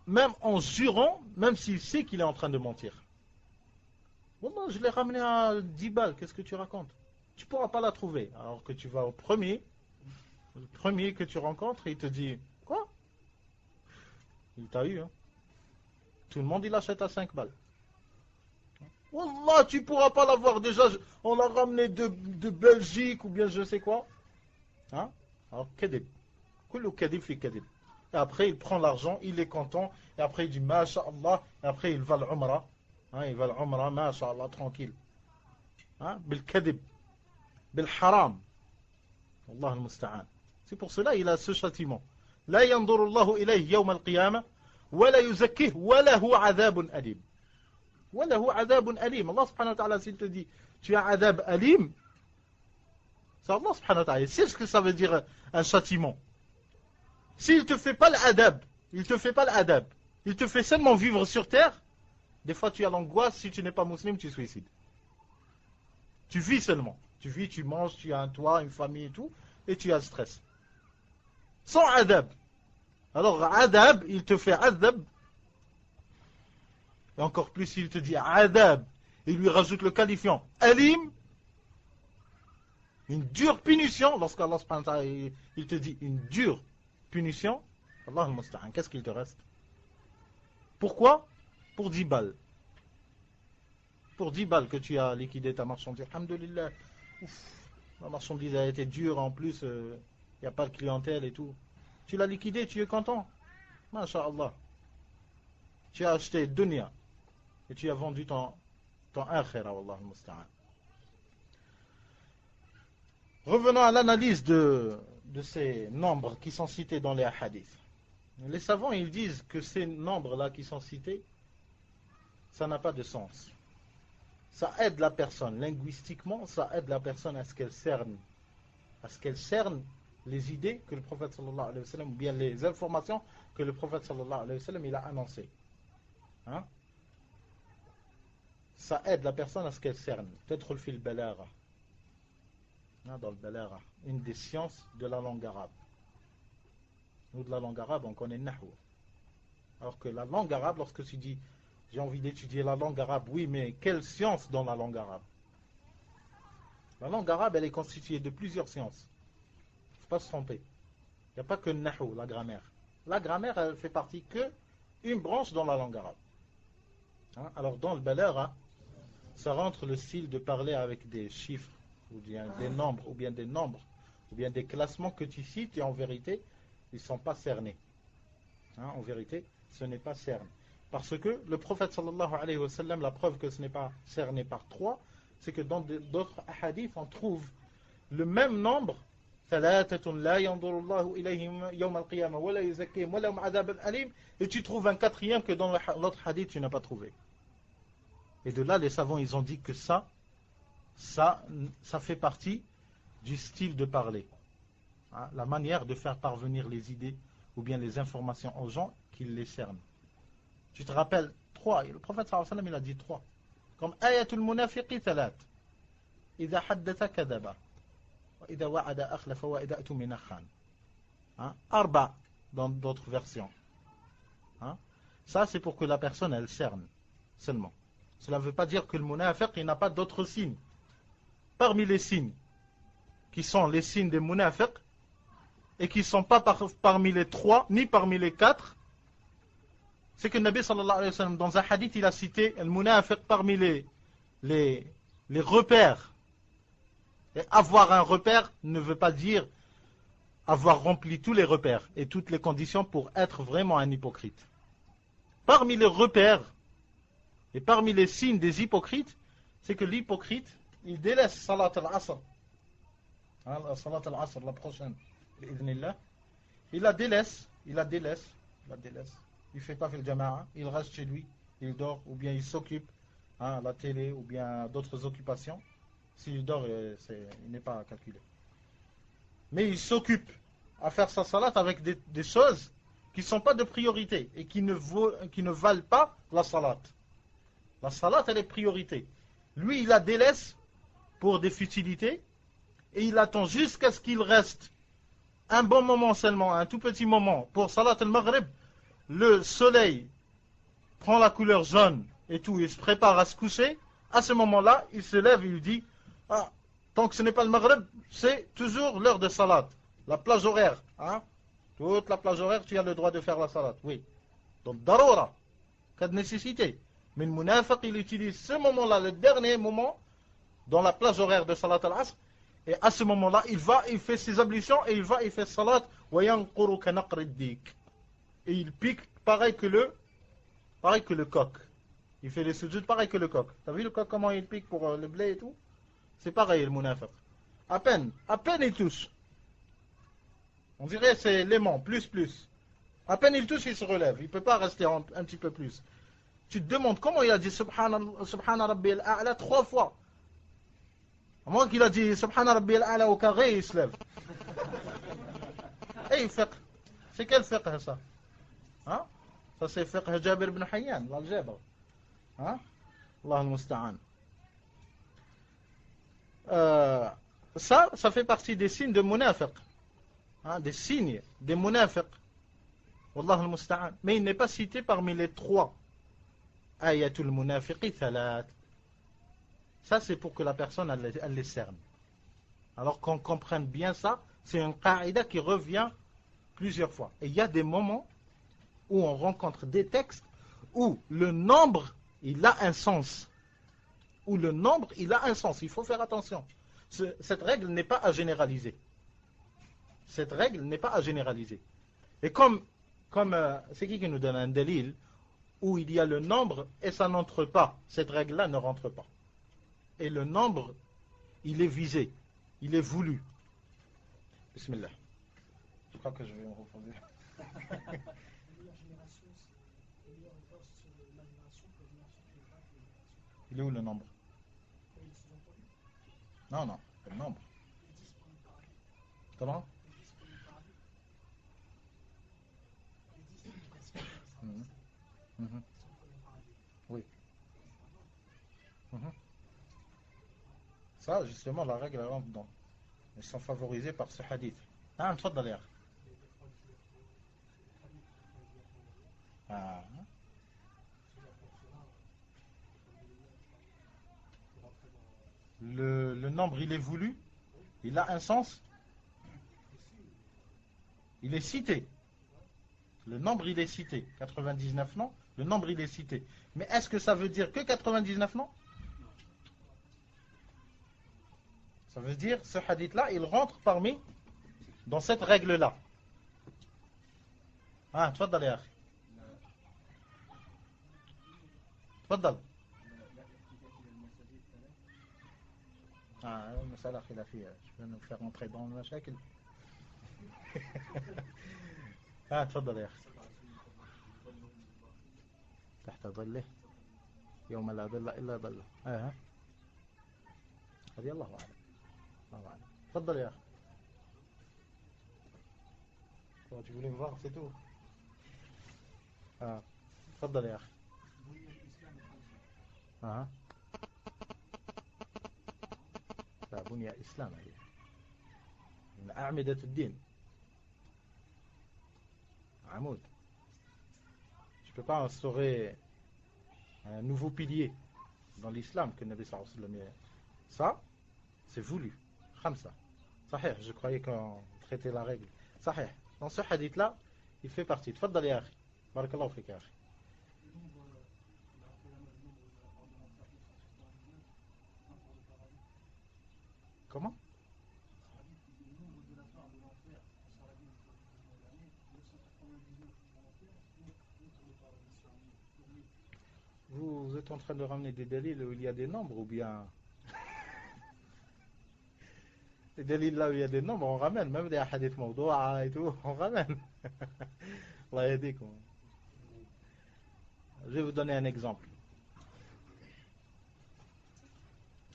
même en jurant, même s'il sait qu'il est en train de mentir. Wallah, je l'ai ramené à 10 balles, qu'est-ce que tu racontes? Tu ne pourras pas la trouver. Alors que tu vas au premier, le premier que tu rencontres, il te dit, quoi? Il t'a eu. Hein. Tout le monde, il achète à 5 balles. Wallah, tu pourras pas l'avoir déjà. On l'a ramené de Belgique ou bien je sais quoi. Hein? Alors, kadib. Kullu kadib fi kadib. Et après, il prend l'argent, il est content. Et après, il dit, Masha'Allah. Et après, il va l'Umrah. Hein, il va l'Umrah, Masha'Allah, tranquille. Hein? Bil kadib. Bil haram. Allah al-musta'an. C'est pour cela il a ce châtiment. La yanzuru Allahu ilayhi yawm al-qiyamah. Wa la yuzakkih. Wa lahu adhabun alim. Wa lahu adhabun alim. Allah subhanahu wa ta'ala, s'il te dit, tu as adhab alim. C'est Allah subhanahu wa ta'ala. C'est ce que ça veut dire un châtiment. S'il te fait pas l'adab, il te fait pas l'adab, il te fait seulement vivre sur terre, des fois tu as l'angoisse, si tu n'es pas musulman, tu suicides. Tu vis seulement. Tu vis, tu manges, tu as un toit, une famille et tout, et tu as le stress. Sans adab. Alors, adab, il te fait adab. Et encore plus, il te dit adab, il lui rajoute le qualifiant alim, une dure punition, lorsqu'Allah subhanahu wa ta'ala, il te dit une dure punition, Allah al-musta'an, qu'est-ce qu'il te reste? Pourquoi? Pour 10 balles. Pour 10 balles que tu as liquidé ta marchandise. Alhamdulillah, la marchandise a été dure en plus, il n'y a pas de clientèle et tout. Tu l'as liquidé, tu es content. Masha'Allah. Tu as acheté dunya et tu as vendu ton akhira, Allah al-musta'an. Revenons à l'analyse de ces nombres qui sont cités dans les hadiths. Les savants, ils disent que ces nombres-là qui sont cités, ça n'a pas de sens. Ça aide la personne, linguistiquement, ça aide la personne à ce qu'elle cerne les idées que le prophète sallallahu alayhi wa sallam, ou bien les informations que le prophète sallallahu alayhi wa sallam, il a annoncées. Hein? Ça aide la personne à ce qu'elle cerne. Peut-être le fil balara. Dans le balara, une des sciences de la langue arabe. Nous, de la langue arabe, on connaît Nahou. Alors que la langue arabe, lorsque tu dis j'ai envie d'étudier la langue arabe, oui, mais quelle science dans la langue arabe? La langue arabe, elle est constituée de plusieurs sciences. Il ne faut pas se tromper. Il n'y a pas que Nahou, la grammaire. La grammaire, elle fait partie que une branche dans la langue arabe. Hein? Alors dans le balara, ça rentre le style de parler avec des chiffres, ou bien des nombres, ou bien des classements que tu cites, et en vérité, ils ne sont pas cernés. Hein, en vérité, ce n'est pas cerné. Parce que le prophète sallallahu alayhi wa sallam, la preuve que ce n'est pas cerné par 3, c'est que dans d'autres hadiths, on trouve le même nombre, et tu trouves un quatrième que dans l'autre hadith, tu n'as pas trouvé. Et de là, les savants, ils ont dit que ça fait partie du style de parler. Hein, la manière de faire parvenir les idées ou bien les informations aux gens qu'ils les cernent. Tu te rappelles 3, le prophète sallallahu alayhi wa sallam, il a dit 3. Comme ayatul munafiqi thalat. Idha haddatha kadaba. Wa idha wa'ada akhlafa wa idha atumina khan. Arba dans d'autres versions. Hein? Ça, c'est pour que la personne, elle cerne seulement. Cela ne veut pas dire que le munafiq, il n'a pas d'autres signes. Parmi les signes, qui sont les signes des munafiq, et qui ne sont pas parmi les 3, ni parmi les 4, c'est que le Nabi sallallahu alayhi wa sallam, dans un hadith, il a cité le munafiq parmi les repères. Et avoir un repère ne veut pas dire avoir rempli tous les repères et toutes les conditions pour être vraiment un hypocrite. Parmi les repères et parmi les signes des hypocrites, c'est que l'hypocrite, il délaisse salat al-asr. Salat al-asr, la prochaine, il la délaisse. Il ne fait pas le jama'a, il reste chez lui, il dort, ou bien il s'occupe à la télé, ou bien d'autres occupations. S'il dort, il n'est pas calculé. Mais il s'occupe à faire sa salat avec des choses qui ne sont pas de priorité et qui ne valent pas la salat. La salat, elle est priorité. Lui, il la délaisse pour des futilités et il attend jusqu'à ce qu'il reste un bon moment seulement, un tout petit moment pour salat al-maghrib. Le soleil prend la couleur jaune et tout, il se prépare à se coucher. À ce moment-là, il se lève et il dit tant que ce n'est pas le maghrib, c'est toujours l'heure de salat. La plage horaire. Toute la plage horaire, tu as le droit de faire la salat. Oui. Donc, darura, cas de nécessité. Mais le munafiq, il utilise ce moment-là, le dernier moment, dans la plage horaire de Salat al-Asr. Et à ce moment-là, il fait ses ablutions et il fait Salat. Et il pique pareil que le coq. Il fait les sujud pareil que le coq. T'as vu le coq comment il pique pour le blé et tout? C'est pareil le munafiq. À peine il touche. On dirait c'est l'aimant, plus. À peine il touche, il se relève. Il ne peut pas rester un petit peu plus. Tu te demandes comment il a dit Subhana Rabbi al-A'la 3 fois. À moins qu'il a dit Subhana Rabbi al-A'la au carré, il se lève. Et fiqh. C'est quel fiqh ça? Hein? Ça c'est fiqh Jabir ibn Hayyan, l'algèbre. Hein? Allah al-Musta'an. Ça fait partie des signes de munafiq. Hein? Des signes des munafiq. Wallah al-Musta'an. Mais il n'est pas cité parmi les 3. Ayatul munafiqi thalat. Ça c'est pour que la personne elle les cerne. Alors qu'on comprenne bien ça, c'est un qaïda qui revient plusieurs fois. Et il y a des moments où on rencontre des textes où le nombre, il a un sens. Où le nombre, il a un sens. Il faut faire attention. Cette règle n'est pas à généraliser. Cette règle n'est pas à généraliser. Et comme c'est qui nous donne un délil où il y a le nombre et ça n'entre pas. Cette règle-là ne rentre pas. Et le nombre, il est visé. Il est voulu. Bismillah. Je crois que je vais me reposer. Il est où le nombre? Non, le nombre. Comment? Oui. Ça, justement, la règle rentre dedans. Ils sont favorisés par ce hadith. Ah, تفضل يا أخي. Le nombre, il est voulu. Il a un sens. Il est cité. Le nombre, il est cité. 99 non. Le nombre, il est cité. Mais est-ce que ça veut dire que 99 non? Ça veut dire, ce hadith-là, il rentre dans cette règle-là. Ah, تفضل يا أخي. تفضل. مسألة خلافية. Je vais nous faire entrer dans le مشاكل. تفضل يا أخي. تحت ظله يوم لا ظل إلا ظله. هذه الله أعلم. الله أعلم. تفضل يا أخي. Tu voulais me voir, c'est tout. تفضل يا أخي. لا بني إسلام هي من أعمدة الدين. عمود. Je ne peux pas instaurer un nouveau pilier dans l'islam que le Nabi sallallahu alayhi wa sallam. Ça, c'est voulu. Khamsa. Sahih, je croyais qu'on traitait la règle. Sahih. Dans ce hadith-là, il fait partie. Tfaddal ya akhi. Barakallahu fik ya akhi. Comment? Vous êtes en train de ramener des délits où il y a des nombres ou bien... Les délits là où il y a des nombres, on ramène. Même des hadiths mawdou'a et tout, on ramène. Allah yadikum. Je vais vous donner un exemple.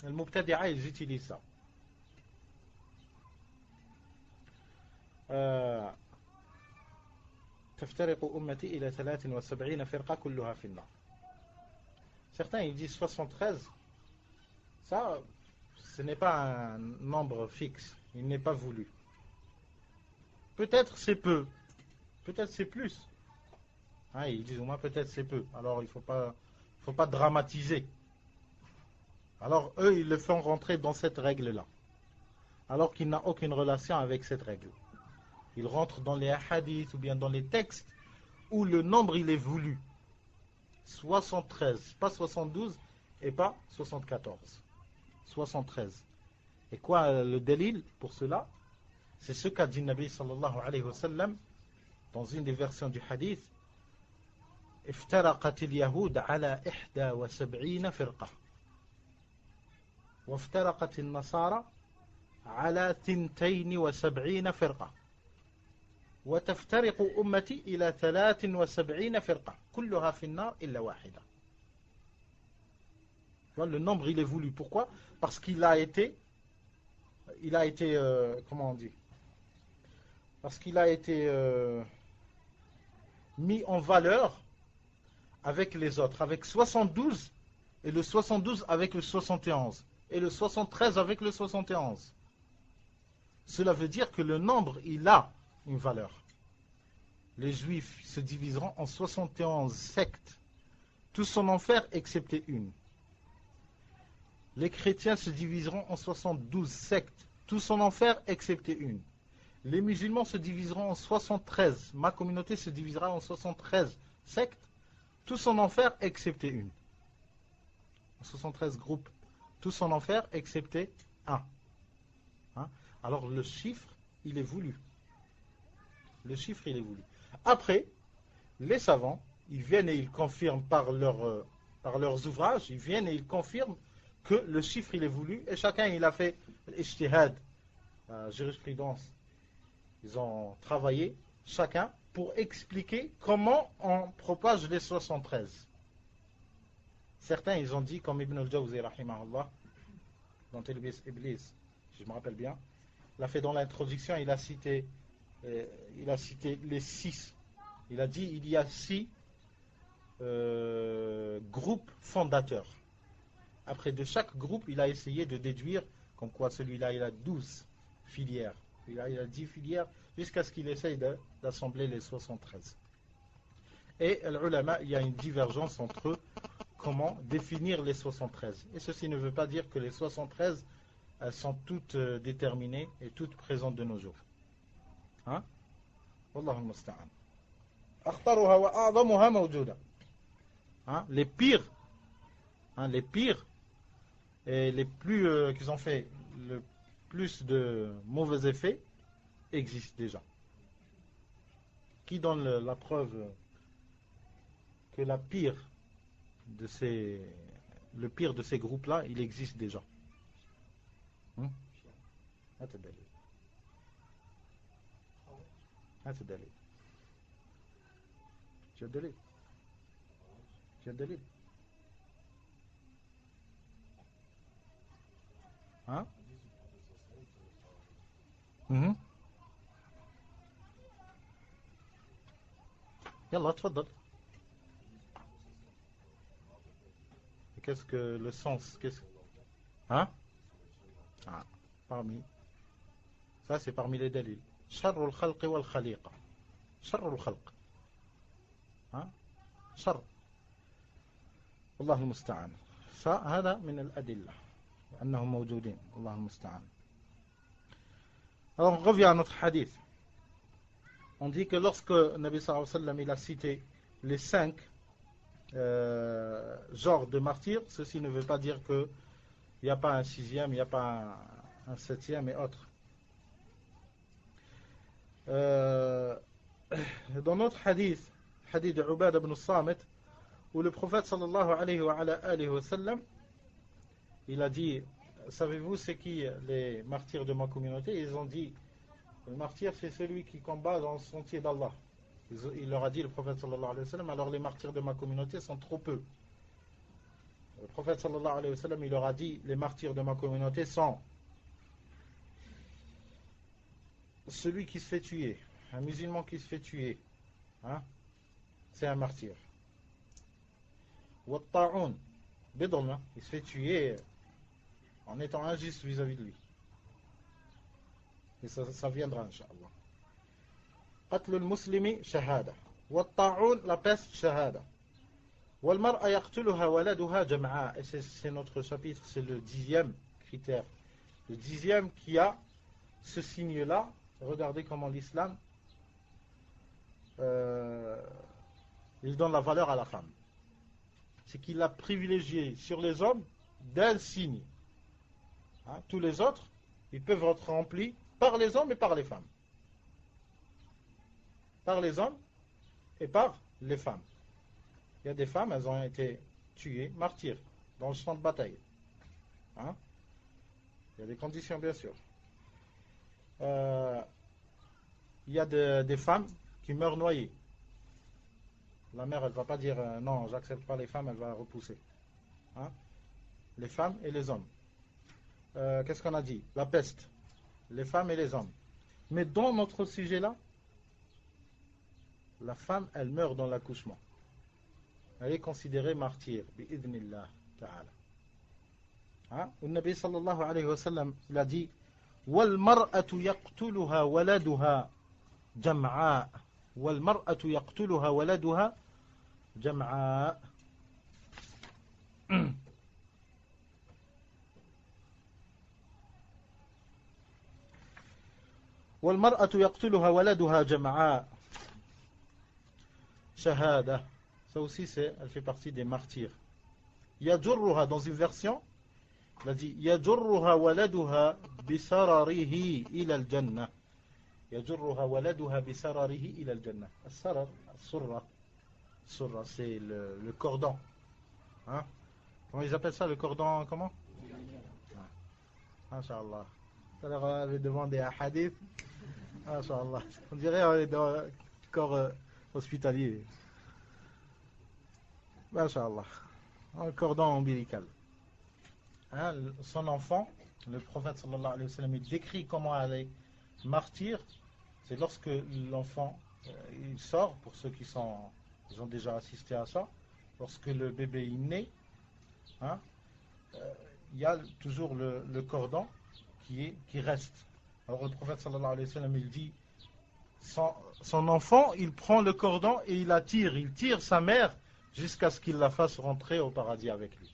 Les mubtadi'a, ils utilisent ça. تفترق أمتي إلى 73 فرقة كلها في النار. Certains ils disent 73. Ça, ce n'est pas un nombre fixe. Il n'est pas voulu. Peut-être c'est peu. Peut-être c'est plus. Ils disent au moins peut-être c'est peu. Alors il faut pas dramatiser. Alors eux ils le font rentrer dans cette règle-là. Alors qu'il n'a aucune relation avec cette règle. Il rentre dans les hadiths ou bien dans les textes où le nombre il est voulu. 73, pas 72 et pas 74. 73. Et quoi le délil pour cela? C'est ce qu'a dit Nabi sallallahu alayhi wa sallam dans une des versions du hadith. افترقت اليهود على 71 فرقة وافترقت النصارى على 72 فرقة وتفترق أمتي إلى 73 فرقة كلها في النار إلا واحدة. Le nombre il est voulu. Pourquoi? Parce qu'il a été comment on dit? Parce qu'il a été mis en valeur avec les autres, avec 72 et le 72 avec le 71 et le 73 avec le 71. Cela veut dire que le nombre il a une valeur. Les juifs se diviseront en 71 sectes, tous en enfer excepté une. Les chrétiens se diviseront en 72 sectes, tous en enfer excepté une. Les musulmans se diviseront en 73. Ma communauté se divisera en 73 sectes, tous en enfer excepté une. 73 groupes, tous en enfer excepté un. Hein? Alors le chiffre, il est voulu. Le chiffre, il est voulu. Après, les savants, ils viennent et ils confirment par leurs ouvrages, ils viennent et ils confirment que le chiffre, il est voulu. Et chacun, il a fait l'ijtihad, la jurisprudence. Ils ont travaillé, chacun, pour expliquer comment on propage les 73. Certains, ils ont dit, comme Ibn al-Jawzi, rahimahullah, dans Talbis Iblis, si je me rappelle bien, il a fait dans l'introduction, il a cité les 6. Il a dit, il y a 6 groupes fondateurs. Après, de chaque groupe, il a essayé de déduire, comme quoi celui-là, il a 12 filières. Il a 10 filières, jusqu'à ce qu'il essaye d'assembler les 73. Et l'ulama, il y a une divergence entre eux, comment définir les 73. Et ceci ne veut pas dire que les 73 elles sont toutes déterminées et toutes présentes de nos jours. Hein? Wallahu al-musta'an. Akhtaruha wa a'zamuha mawjuda. Les pires, les pires et les plus qui ont fait le plus de mauvais effets existent déjà. Qui donne la preuve que le pire de ces groupes-là, il existe déjà. هات الدليل. هات الدليل. شو الدليل؟ شو الدليل؟ ها؟ يلا تفضل. Qu'est-ce que le sens? Hein? Parmi. Ça c'est parmi les dalils. شر الخلق والخليقة. شر الخلق. شر. والله المستعان. هذا من الأدلة. أنهم موجودين. الله المستعان. Alors on revient à notre hadith. On dit que lorsque Nabi sallallahu alayhi wa sallam il a cité les 5 genres de martyrs, ceci ne veut pas dire que il n'y a pas un 6e, il n'y a pas un 7e et autres. Dans notre hadith de Ubad ibn Samit, où le prophète sallallahu alayhi wa sallam, il a dit, savez-vous c'est qui les martyrs de ma communauté? Ils ont dit, le martyr c'est celui qui combat dans le sentier d'Allah. Il leur a dit, le prophète sallallahu alayhi wa sallam, alors les martyrs de ma communauté sont trop peu. Le prophète sallallahu alayhi wa sallam, il leur a dit, les martyrs de ma communauté sont celui qui se fait tuer, un musulman qui se fait tuer, c'est un martyr. Watta'un, bidon, il se fait tuer en étant injuste vis-à-vis de lui. Et ça viendra, Inch'Allah. Qatl al-muslimi, shahada. Watta'un, la peste, shahada. Walmar'a yaqtuluha waladuha jam'a. Et c'est notre chapitre, c'est le 10e critère. Le 10e qui a ce signe-là. Regardez comment l'islam il donne la valeur à la femme. C'est qu'il a privilégié sur les hommes d'un signe. Hein, tous les autres, ils peuvent être remplis par les hommes et par les femmes. Par les hommes et par les femmes. Il y a des femmes, elles ont été tuées, martyrs, dans le champ de bataille. Hein? Il y a des conditions, bien sûr. Il y a des femmes qui meurent noyées. La mère, elle ne va pas dire non, j'accepte pas les femmes, elle va repousser. Hein? Les femmes et les hommes. Qu'est-ce qu'on a dit? La peste. Les femmes et les hommes. Mais dans notre sujet-là, la femme, elle meurt dans l'accouchement. Elle est considérée martyre. Bi'idhnillah ta'ala. Hein? Le Nabi sallallahu alayhi wa sallam, il a dit وَالْمَرْأَةُ يَقْتُلُهَا وَلَدُهَا جَمْعَاء وَالْمَرْأَةُ يَقْتُلُهَا وَلَدُهَا جَمْعَاء. والمرأة يقتلها ولدها جمعاء شهادة. Ça aussi, elle fait partie des martyrs. يجرها, dans une version, il a dit يجرها ولدها بسرره إلى الجنة. يجرها ولدها بسرره إلى الجنة. السرر, السرة. Surra, c'est le cordon. Hein? Comment ils appellent ça, le cordon? Comment? Inch'Allah. Tout à l'heure, on avait demandé un hadith. Inch'Allah. On dirait qu'on est dans le corps hospitalier. Inch'Allah. Un cordon ombilical. Hein? Son enfant, le prophète sallallahu alayhi wa sallam, il décrit comment elle est martyr. C'est lorsque l'enfant il sort, pour ceux qui ont déjà assisté à ça, lorsque le bébé est né, hein, il y a toujours le cordon qui reste. Alors le prophète sallallahu alayhi wa sallam, il dit, son enfant, il prend le cordon et il tire sa mère jusqu'à ce qu'il la fasse rentrer au paradis avec lui.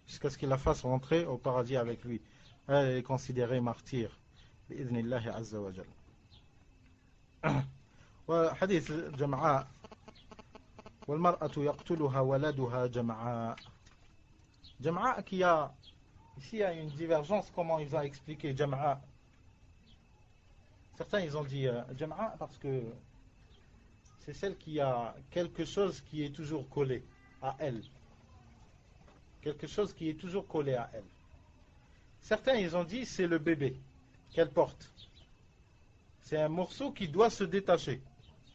Jusqu'à ce qu'il la fasse rentrer au paradis avec lui. Elle est considérée martyr. Bi'idhnillahi azza wa jal. وحديث جمعاء والمرأة يقتلها ولدها جمعاء. جمعاء qui a ici il y a une divergence comment ils ont expliqué جمعاء. Certains ils ont dit جمعاء parce que c'est celle qui a quelque chose qui est toujours collé à elle. Quelque chose qui est toujours collé à elle. Certains ils ont dit c'est le bébé qu'elle porte. C'est un morceau qui doit se détacher.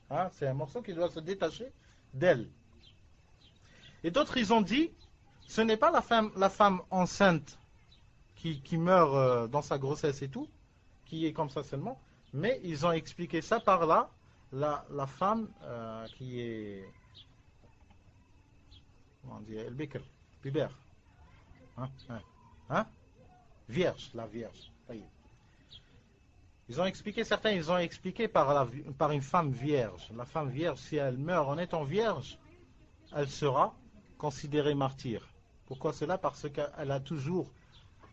Hein? C'est un morceau qui doit se détacher d'elle. Et d'autres, ils ont dit, ce n'est pas la femme enceinte qui meurt dans sa grossesse et tout, qui est comme ça seulement, mais ils ont expliqué ça par là, la femme qui est, comment on dit, el bikr, pubère. Hein? Vierge, la vierge. Ils ont expliqué, certains, ils ont expliqué par une femme vierge. La femme vierge, si elle meurt en étant vierge, elle sera considérée martyr. Pourquoi cela? Parce qu'elle a toujours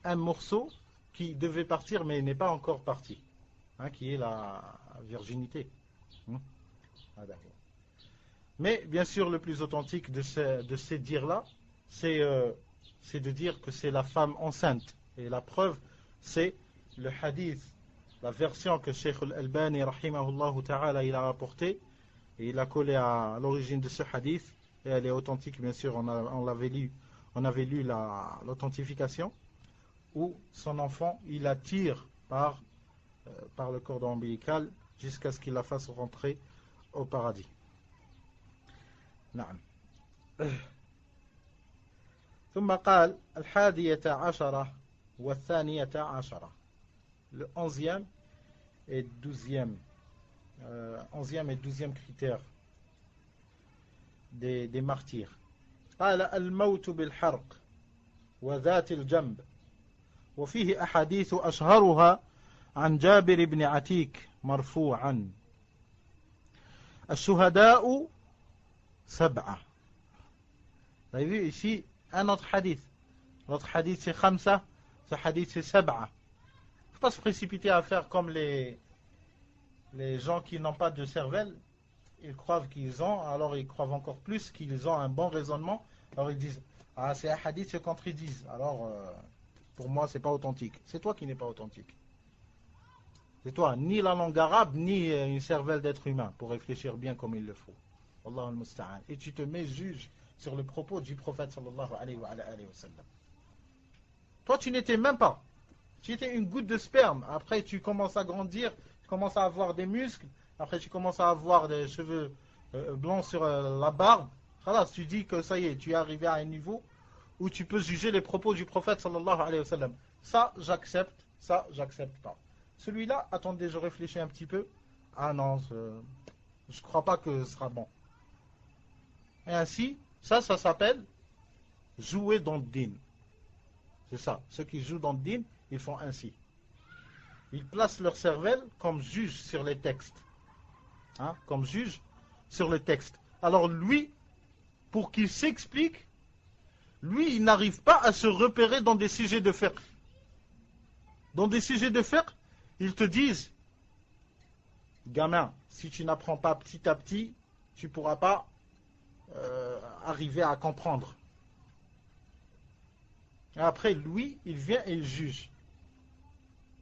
un morceau qui devait partir, mais n'est pas encore parti, hein, qui est la virginité. Ah, mais bien sûr, le plus authentique de ces dires-là, c'est de dire que c'est la femme enceinte. Et la preuve, c'est le hadith, la version que Cheikh Al-Albani rahimahullah ta'ala il a rapportée, et il a collé à l'origine de ce hadith, et elle est authentique bien sûr, on avait lu l'authentification, où son enfant il la tire par le cordon ombilical jusqu'à ce qu'il la fasse rentrer au paradis. نعم. ثم قال 11 والثانية عشرة. Le 11e et 12e 11e et 12e critère des martyrs. قال الموت بالحرق وذات الجنب وفيه أحاديث أشهرها عن جابر بن عتيك مرفوعا الشهداء 7. Vous avez vu ici un autre hadith. L'autre hadith c'est 5, ce hadith c'est 7. Il ne faut pas se précipiter à faire comme les gens qui n'ont pas de cervelle ils croient qu'ils ont, alors ils croient encore plus qu'ils ont un bon raisonnement. Alors ils disent, ah c'est un hadith, se contredisent. Alors pour moi c'est pas authentique. C'est toi qui n'es pas authentique. C'est toi, ni la langue arabe, ni une cervelle d'être humain pour réfléchir bien comme il le faut. Wallahu al-musta'an. Et tu te mets juge sur le propos du prophète sallallahu alayhi wa sallam. Toi tu n'étais même pas. Tu étais une goutte de sperme. Après tu commences à grandir, tu commences à avoir des muscles. Après tu commences à avoir des cheveux blancs sur la barbe. Voilà, tu dis que ça y est, tu es arrivé à un niveau où tu peux juger les propos du prophète sallallahu alayhi wa sallam. Ça j'accepte pas. Celui-là, attendez, je réfléchis un petit peu. Ah non, je ne crois pas que ce sera bon. Et ainsi, ça s'appelle jouer dans le din. C'est ça. Ceux qui jouent dans le din, ils font ainsi. Ils placent leur cervelle comme juge sur les textes. Hein, comme juge sur les textes. Alors lui, pour qu'il s'explique, lui, il n'arrive pas à se repérer dans des sujets de fiqh. Dans des sujets de fiqh, ils te disent, gamin, si tu n'apprends pas petit à petit, tu ne pourras pas arriver à comprendre. Et après, lui, il vient et il juge.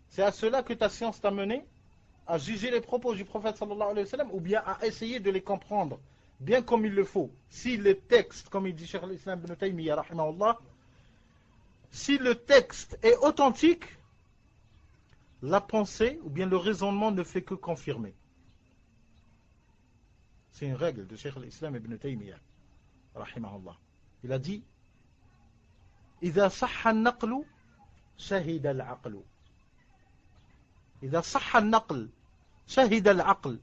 C'est à cela que ta science t'a mené, à juger les propos du prophète sallallahu alayhi wa sallam, ou bien à essayer de les comprendre, bien comme il le faut. Si le texte, comme il dit Cheikh al-Islam ibn Taymiyyah, rahimahullah, si le texte est authentique, la pensée ou bien le raisonnement ne fait que confirmer. C'est une règle de Cheikh al-Islam ibn Taymiyyah, rahimahullah. Il a dit إذا صح النقل شهد العقل. إذا صح النقل شهد العقل.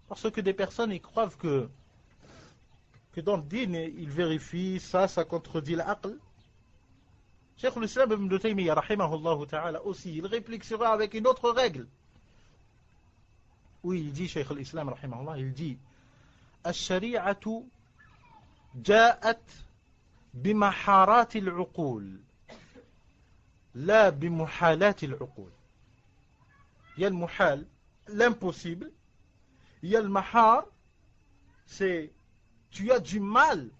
Parce que des personnes ils croient que dans le din ils vérifient ça contredit l'aql. Cheikh al-Islam ibn Taymiyyah rahimahullah ta'ala aussi, il réplique sur eux avec une autre règle. Oui, il dit, Cheikh al-Islam rahimahullah, il dit الشريعة جاءت بمحارات العقول لا بمحالات العقول. Il y a le muhal, l'impossible. Il y a le mahar, c'est tu as du mal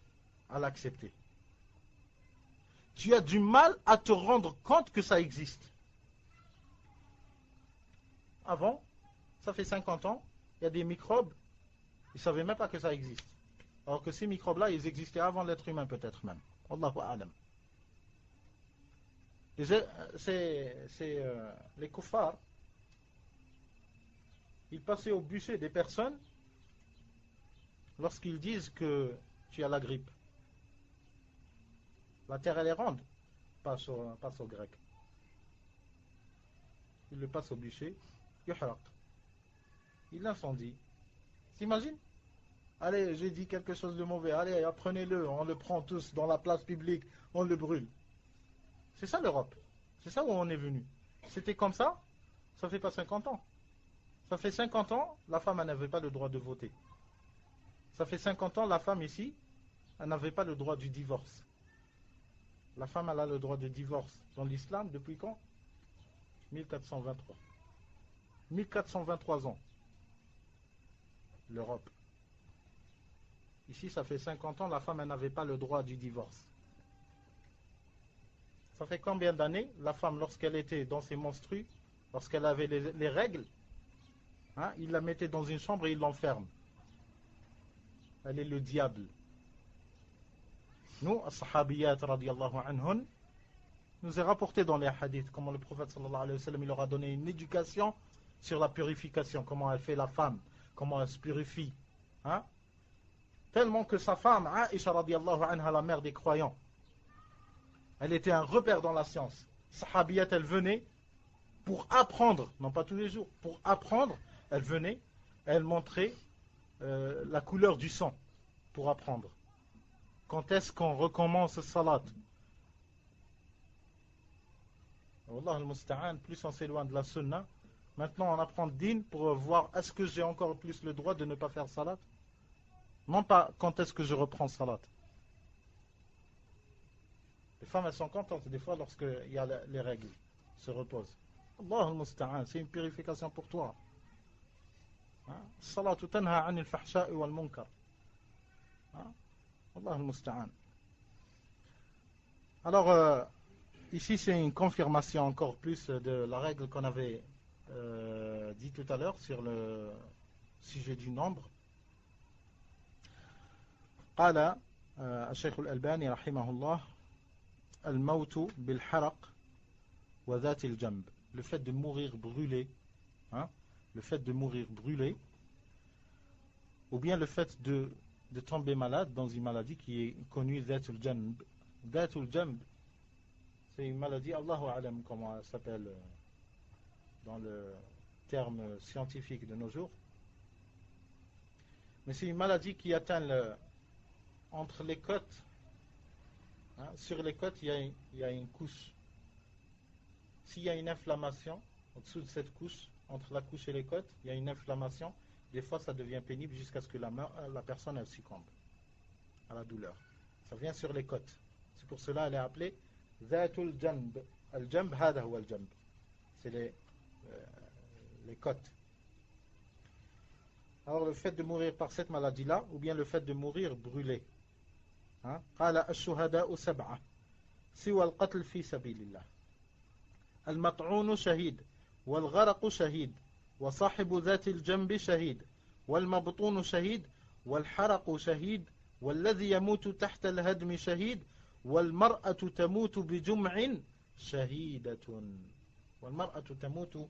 à l'accepter. Tu as du mal à te rendre compte que ça existe. Avant, ça fait 50 ans, il y a des microbes, ils ne savaient même pas que ça existe. Alors que ces microbes-là, ils existaient avant l'être humain peut-être même. Wallahu a'lam. Les kuffars, ils passaient au bûcher des personnes lorsqu'ils disent que tu as la grippe. La terre elle est ronde, passe au grec. Il le passe au bûcher, yuhraq. Il l'incendie. T'imagines? Allez, j'ai dit quelque chose de mauvais, allez, apprenez-le, on le prend tous dans la place publique, on le brûle. C'est ça l'Europe. C'est ça où on est venu. C'était comme ça, ça fait pas 50 ans. Ça fait 50 ans, la femme n'avait pas le droit de voter. Ça fait 50 ans, la femme ici, elle n'avait pas le droit du divorce. La femme, elle a le droit de divorce dans l'islam depuis quand? 1423. 1423 ans. L'Europe. Ici, ça fait 50 ans, la femme, elle n'avait pas le droit du divorce. Ça fait combien d'années, la femme, lorsqu'elle était dans ses menstrues, lorsqu'elle avait les règles, hein, il la mettait dans une chambre et il l'enferme. Elle est le diable. Nous, as-sahabiyat radiyallahu anhun, nous est rapporté dans les hadiths comment le prophète sallallahu alayhi wa sallam il leur a donné une éducation sur la purification, comment elle fait la femme, comment elle se purifie. Hein? Tellement que sa femme, Aïcha radiyallahu anha, la mère des croyants, elle était un repère dans la science. Sahabiyat, elle venait pour apprendre, non pas tous les jours, pour apprendre, elle venait, elle montrait la couleur du sang pour apprendre. Quand est-ce qu'on recommence salat? Wallah al-musta'an, plus on s'éloigne de la sunna, maintenant on apprend din pour voir est-ce que j'ai encore plus le droit de ne pas faire salat? Non pas quand est-ce que je reprends salat. Les femmes elles sont contentes des fois lorsqu'il y a les règles, se reposent. Allah al-musta'an, c'est une purification pour toi. الصلاة تنهى عن الفحشاء والمنكر. Allah al-Musta'an. Alors, ici c'est une confirmation encore plus de la règle qu'on avait dit tout à l'heure sur le sujet du nombre. قال الشيخ الألباني رحمه الله الموت بالحرق وذات الجنب. Le fait de mourir brûlé, le fait de mourir brûlé, ou bien le fait de tomber malade dans une maladie qui est connue, Dhatul Janb. Dhatul Janb, c'est une maladie, Allahu Alam, comment elle s'appelle dans le terme scientifique de nos jours. Mais c'est une maladie qui atteint entre les côtes. Sur les côtes, il y a une couche. S'il y a une inflammation au-dessous de cette couche, entre la couche et les côtes, il y a une inflammation. Des fois, ça devient pénible jusqu'à ce que la personne elle succombe à la douleur. Ça vient sur les côtes. C'est pour cela qu'elle est appelée Dhatul Janb. Al-Janb, hada huwa al-Janb. C'est les côtes. Alors, le fait de mourir par cette maladie-là, ou bien le fait de mourir brûlé. قال الشهداء سبعة سوى القتل في سبيل الله المطعون شهيد والغرق شهيد وصاحب ذات الجنب شهيد والمبطون شهيد والحرق شهيد والذي يموت تحت الهدم شهيد والمرأة تموت بجمع شهيدة والمرأة تموت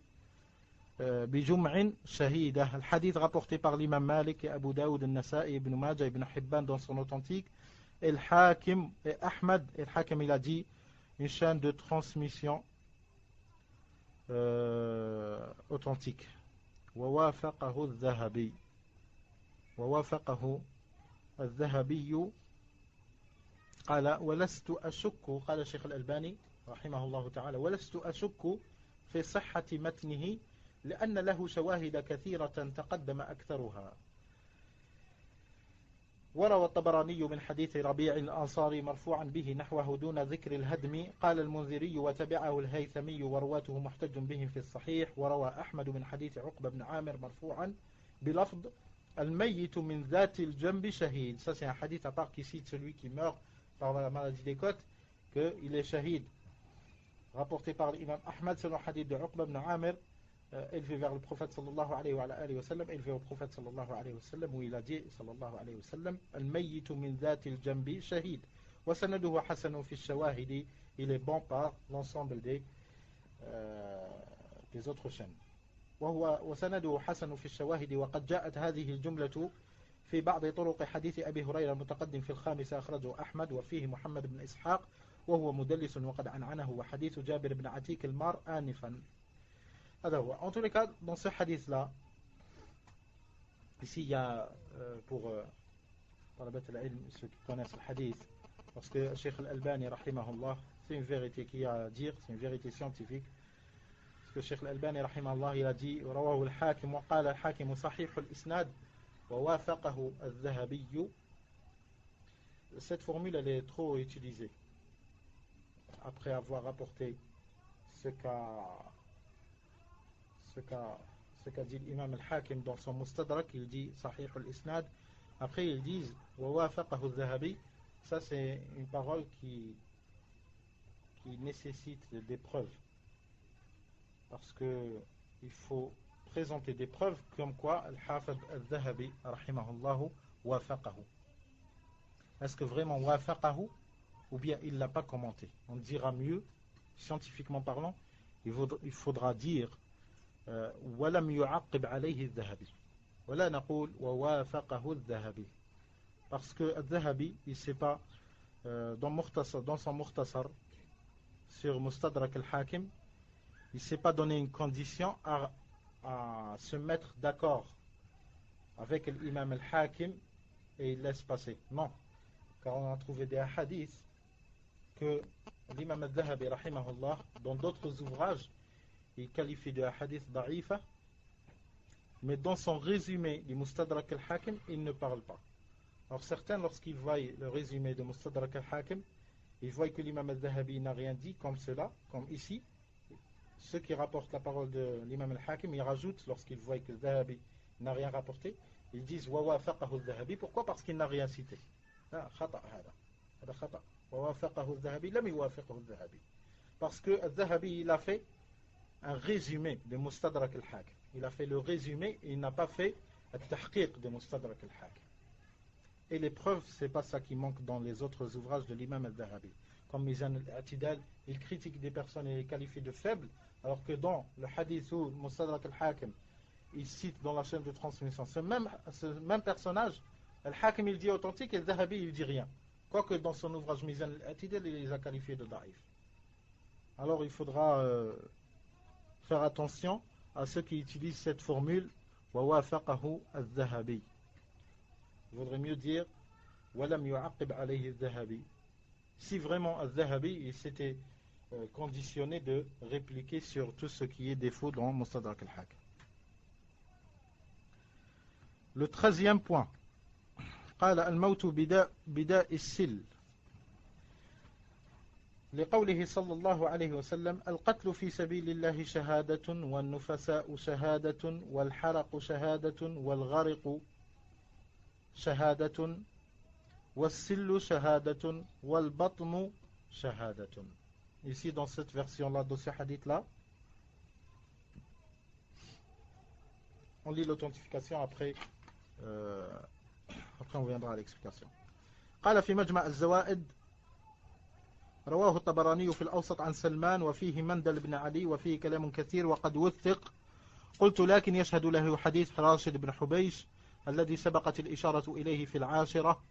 بجمع شهيدة. الحديث rapporté par l'imam Malik et Abu Daoud, Al-Nasa'i, Ibn Majah, Ibn Hibban dans son authentique, et le Hakim et Ahmad. Et le Hakim il a dit une chaîne de transmission authentique. ووافقه الذهبي قال ولست أشك قال الشيخ الألباني رحمه الله تعالى ولست أشك في صحة متنه لأن له شواهد كثيرة تقدم أكثرها. وروى الطبراني من حديث ربيع الأنصاري مرفوعا به نحوه دون ذكر الهدم. قال المنذري وتبعه الهيثمي ورواته محتج بهم في الصحيح. وروى أحمد من حديث عقبة بن عامر مرفوعا بلفظ الميت من ذات الجنب شهيد. Ça c'est un hadith à part qui cite celui qui meurt par la maladie des côtes qu'il est shahid, rapporté par l'imam Ahmad selon le hadith de Uqba ibn Amir, élevé vers le prophète sallallahu alayhi wa sallam, élevé au prophète sallallahu alayhi wa sallam, où il a dit sallallahu alayhi wa sallam al-mayyitu min dhati al-jambi shahid wa sanaduhu hasanun fi shawahidi. Il est bon par l'ensemble des autres chaînes. وسنده حسن في الشواهد وقد جاءت هذه الجملة في بعض طرق حديث أبي هريرة المتقدم في الخامسة أخرجه أحمد وفيه محمد بن إسحاق وهو مدلس وقد عنعنه وحديث جابر بن عتيك المار آنفا. En tous les cas, dans ce hadith-là, ici il y a pour ceux qui connaissent le hadith, parce que Cheikh Al-Albani rahimahullah, c'est une vérité qu'il y a à dire, c'est une vérité scientifique. Parce que Cheikh Al-Albani rahimahullah, il a dit رواه الحاكم وقال الحاكم صحيح الإسناد ووافقه الذهبي. Cette formule elle est trop utilisée après avoir rapporté ce qu'a dit l'imam al-Hakim dans son Mustadrak. Il dit Sahih al-Isnad, après ils disent ووافقه الذهبي. Ça c'est une parole qui nécessite des preuves, parce que il faut présenter des preuves comme quoi al-Hafid al-Dhahabi rahimahullahu wafaqahu. Est-ce que vraiment wafaqahu ou bien il l'a pas commenté? On dira mieux, scientifiquement parlant, il faudra dire ولم يعقب عليه الذهبي ولا نقول ووافقه الذهبي, parce que al-Dhahabi il sait pas dans son Mukhtasar sur Mustadrak al-Hakim, il ne s'est pas donné une condition à se mettre d'accord avec l'imam al-Hakim et il laisse passer. Non, car on a trouvé des hadiths que l'imam al-Dhahabi rahimahullah dans d'autres ouvrages il qualifie de hadith da'ifa, mais dans son résumé du Mustadrak al-Hakim il ne parle pas. Alors certains, lorsqu'ils voient le résumé de Mustadrak al-Hakim, ils voient que l'imam al-Dhahabi n'a rien dit comme cela, comme ici. Ceux qui rapportent la parole de l'imam al-Hakim, ils rajoutent, lorsqu'ils voient que al-Dhahabi il n'a rien rapporté, ils disent وَوَافَقَهُ الذَّهَبِي. Pourquoi? Parce qu'il n'a rien cité. خطأ هذا خطأ. وَوَافَقَهُ الذَّهَبِي لم يوافقه الذهبي. Parce que الذهبي il a fait un résumé de Mustadrak al-Hakim. Il a fait le résumé et il n'a pas fait le tahqiq de Mustadrak al-Hakim. Et les preuves, c'est pas ça qui manque dans les autres ouvrages de l'imam al-Dhahabi. Comme Mizan al-I'tidal, il critique des personnes et les qualifie de faibles, alors que dans le hadith ou Mustadrak al-Hakim, il cite dans la chaîne de transmission ce même personnage, al-Hakim il dit authentique et al-Dhahabi il dit rien. Quoique dans son ouvrage Mizan al-I'tidal, il les a qualifiés de daïf. Alors il faudra faire attention à ceux qui utilisent cette formule وَوَافَقَهُ الذَّهَبِي. Il vaudrait mieux dire وَلَمْ يُعَقِّبْ عَلَيْهِ الذَّهَبِي. Si vraiment al-Dhahabi il s'était conditionné de répliquer sur tout ce qui est défaut dans Mustadrak al-Hakim. Le 13e point. قال الموت بداء السل لقوله صلى الله عليه وسلم القتل في سبيل الله شهادة والنفساء شهادة والحرق شهادة والغرق شهادة والسل شهادة والبطن شهادة. Ici dans cette version-là, dans ce hadith-là, on lit l'authentification après on viendra à l'explication. قال في مجمع الزوائد رواه الطبراني في الأوسط عن سلمان وفيه مندل بن علي وفيه كلام كثير وقد وثق. قلت لكن يشهد له حديث راشد بن حبيش الذي سبقت الإشارة إليه في العاشرة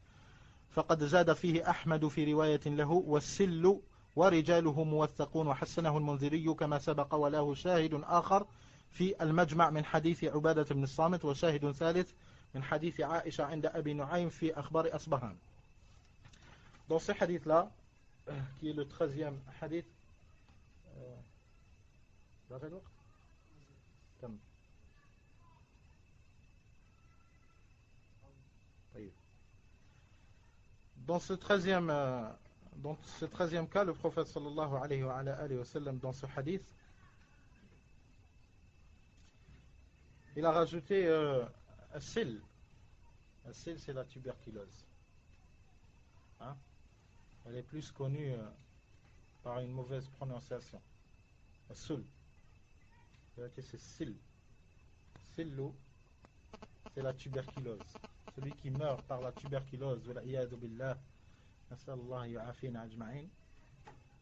فقد زاد فيه أحمد في رواية له والسل ورجاله موثقون وحسنه المنذري كما سبق وله شاهد آخر في المجمع من حديث عبادة بن الصامت وشاهد ثالث من حديث عائشة عند أبي نعيم في أخبار أصبهان. Dans ce hadith-là, qui est le 13e hadith, dans ce 13e cas, le prophète sallallahu alayhi wa sallam, dans ce hadith, il a rajouté As-sil. As-sil, c'est la tuberculose. Hein? Elle est plus connue par une mauvaise prononciation. As-sul. C'est sil. Sillu, c'est la tuberculose. Celui qui meurt par la tuberculose,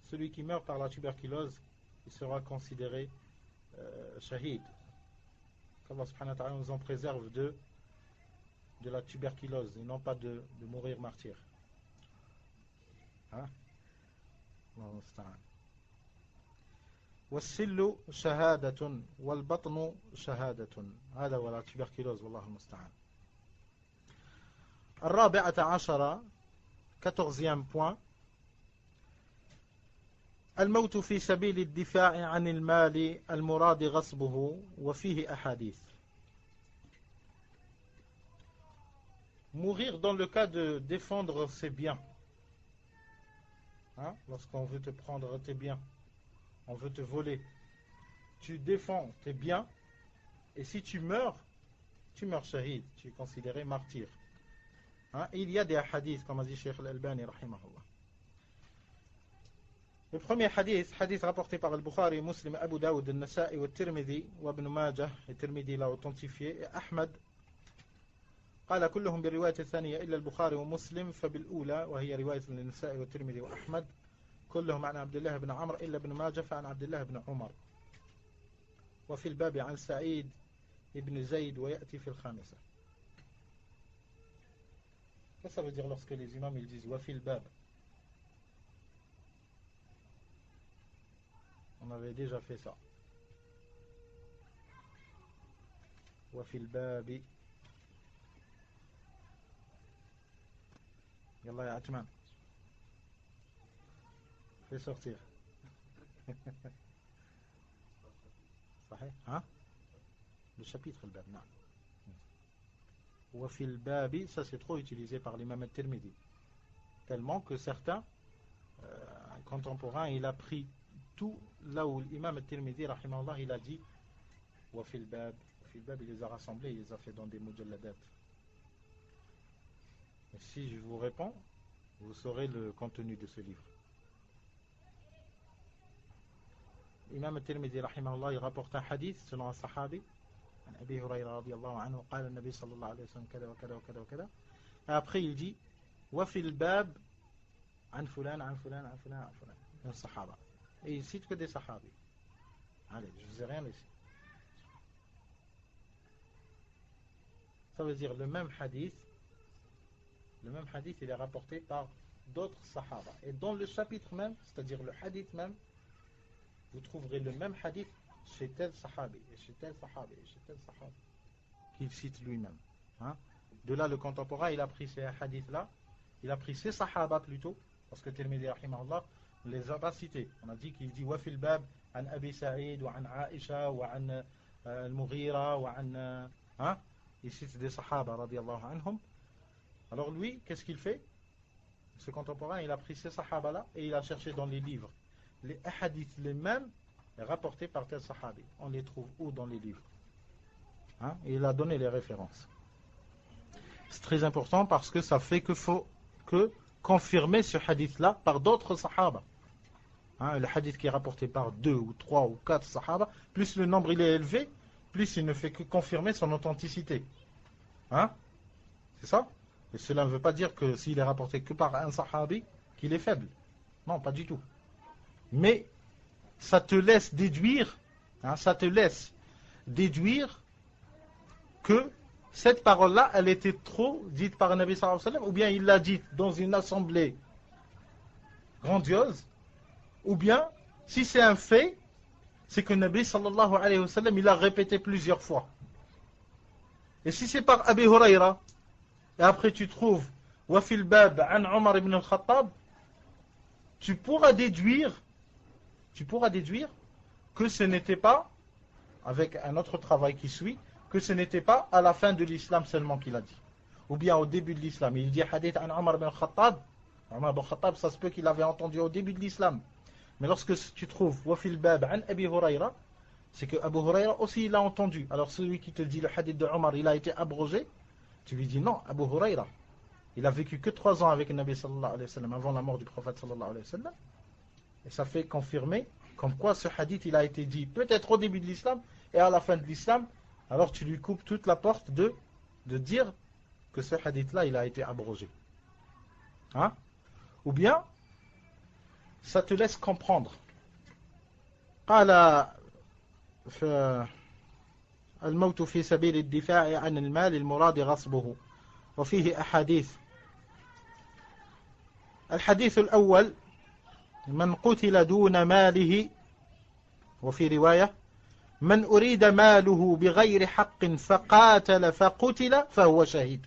celui qui meurt par la tuberculose, il sera considéré shahid. Qu'Allah subhanahu wa ta'ala nous en préserve de la tuberculose et non pas de mourir martyr. Hein? والسل شهادة والبطن شهادة. هذا هو التبركلوز والله المستعان. الرابعة عشرة 14e point. الموت في سبيل الدفاع عن المال المراد غصبه وفيه أحاديث. Mourir dans le cas de défendre ses biens. Hein? Lorsqu'on veut te prendre tes biens, on veut te voler, tu défends tes biens, et si tu meurs shahid, tu es considéré martyr. Hein? Il y a des hadiths, comme a dit Cheikh Al-Albani rahimahullah. Le premier hadith rapporté par Al-Bukhari, Muslim, Abu Daoud, Al-Nasa'i, Al-Tirmidhi, Ibn Majah, Al-Tirmidhi l'a authentifié, et Ahmad. قال كلهم بالرواية الثانية إلا البخاري ومسلم فبالأولى وهي رواية للنسائي والترمذي وأحمد كلهم عن عبد الله بن عمرو إلا ابن ماجه فعن عبد الله بن عمر وفي الباب عن سعيد بن زيد ويأتي في الخامسة. Qu'est-ce que ça veut dire lorsque les imams ils disent وفي الباب? On avait déjà fait ça. وفي الباب. يلا يا عثمان fais sortir. صحيح ها le chapitre الباب نعم. وفي الباب, ça c'est trop utilisé par l'imam al-Tirmidhi tellement que certains contemporains il a pris tout là où l'imam al-Tirmidhi rahimahullah il a dit وفي الباب Wafil Bab, il les a rassemblés, il les a fait dans des mujalladat. Et si je vous réponds, vous saurez le contenu de ce livre. Imam al-Tirmidhi rahimahullah, il rapporte un hadith selon un sahabi عن أبي هريرة رضي الله عنه قال النبي صلى الله عليه وسلم كذا وكذا وكذا وكذا. Après il dit وفي الباب عن فلان عن فلان عن فلان عن فلان من الصحابة. Et il cite que des sahabis. Allez, je vous ai rien laissé. Ça veut dire le même hadith il est rapporté par d'autres sahaba. Et dans le chapitre même, c'est-à-dire le hadith même, vous trouverez le même hadith chez tel sahabi, et chez tel sahabi, et chez tel sahabi, qu'il cite lui-même. Hein? De là, le contemporain, il a pris ces hadiths-là, il a pris ces sahaba plutôt, parce que Tirmidhi rahimahullah ne les a pas cités. On a dit qu'il dit wa fil bab an Abi Sa'id, wa an Aisha, wa an al-Mughira, wa an... Hein? Il cite des sahaba, radiyallahu anhum. Alors lui, qu'est-ce qu'il fait? Ce contemporain, il a pris ces sahaba-là, et il a cherché dans les livres. Les hadiths les mêmes, rapportés par tel sahabi. On les trouve où dans les livres? Hein? Et il a donné les références. C'est très important parce que ça fait qu'il faut confirmer ce hadith-là par d'autres sahaba. Hein? Le hadith qui est rapporté par 2 ou 3 ou 4 sahaba, plus le nombre il est élevé, plus il ne fait que confirmer son authenticité. Hein? C'est ça? Et cela ne veut pas dire que s'il est rapporté que par un sahabi, qu'il est faible. Non, pas du tout. Mais ça te laisse déduire, hein, que cette parole-là, elle était trop dite par le Nabi sallallahu alayhi wa sallam, ou bien il l'a dite dans une assemblée grandiose, ou bien, si c'est un fait, c'est que le Nabi sallallahu alayhi wa sallam, il a répété plusieurs fois. Et si c'est par Abi Hurayra, et après tu trouves Wafil Bab an Omar ibn al-Khattab, tu pourras déduire que ce n'était pas, avec un autre travail qui suit, que ce n'était pas à la fin de l'islam seulement qu'il a dit. Ou bien au début de l'islam. Il dit hadith an Omar ibn al-Khattab. Omar ibn al-Khattab, ça se peut qu'il avait entendu au début de l'islam. Mais lorsque tu trouves Wafil Bab an Abi Hurayra, c'est que Abu Hurayra aussi il a entendu. Alors celui qui te dit le hadith de Omar, il a été abrogé, tu lui dis non, Abu Hurayra, il a vécu que 3 ans avec le Nabi sallallahu alayhi wa sallam, avant la mort du prophète sallallahu alayhi wa sallam. Et ça fait confirmer comme quoi ce hadith il a été dit peut-être au début de l'islam et à la fin de l'islam. Alors tu lui coupes toute la porte de dire que ce hadith là il a été abrogé. Hein? Ou bien ça te laisse comprendre. قال الموت في سبيل الدفاع عن المال المراد غصبه وفيه أحاديث. الحديث الأول من قتل دون ماله، وفي رواية من أريد ماله بغير حق فقاتل فقتل فهو شهيد.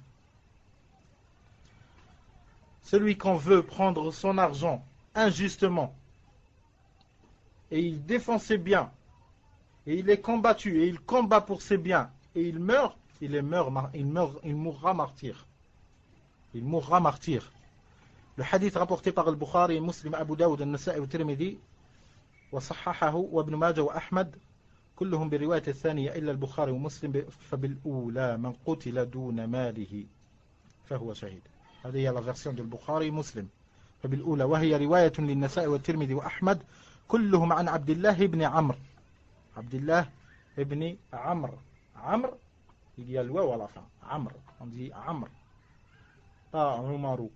Celui qu'on veut prendre son argent injustement et il défend ses biens et il est combattu et il combat pour ses biens et il meurt, il mourra martyr. Il mourra martyr. Le hadith rapporté par al-Bukhari, Muslim, Abu Dawud, al-Nasa'i, al-Tirmidhi, وصححه وابن ماجه وأحمد كلهم برواية الثانية إلا البخاري ومسلم فبالأولى من قتل دون ماله فهو شهيد. هذه هي la version de البخاري مسلم. فبالأولى وهي رواية للنسائي والترمذي وأحمد كلهم عن عبد الله بن عمرو. عبد الله بن عمرو. عمرو il y a le waouh à la fin. Amr, on dit Amr. Pas Umaru.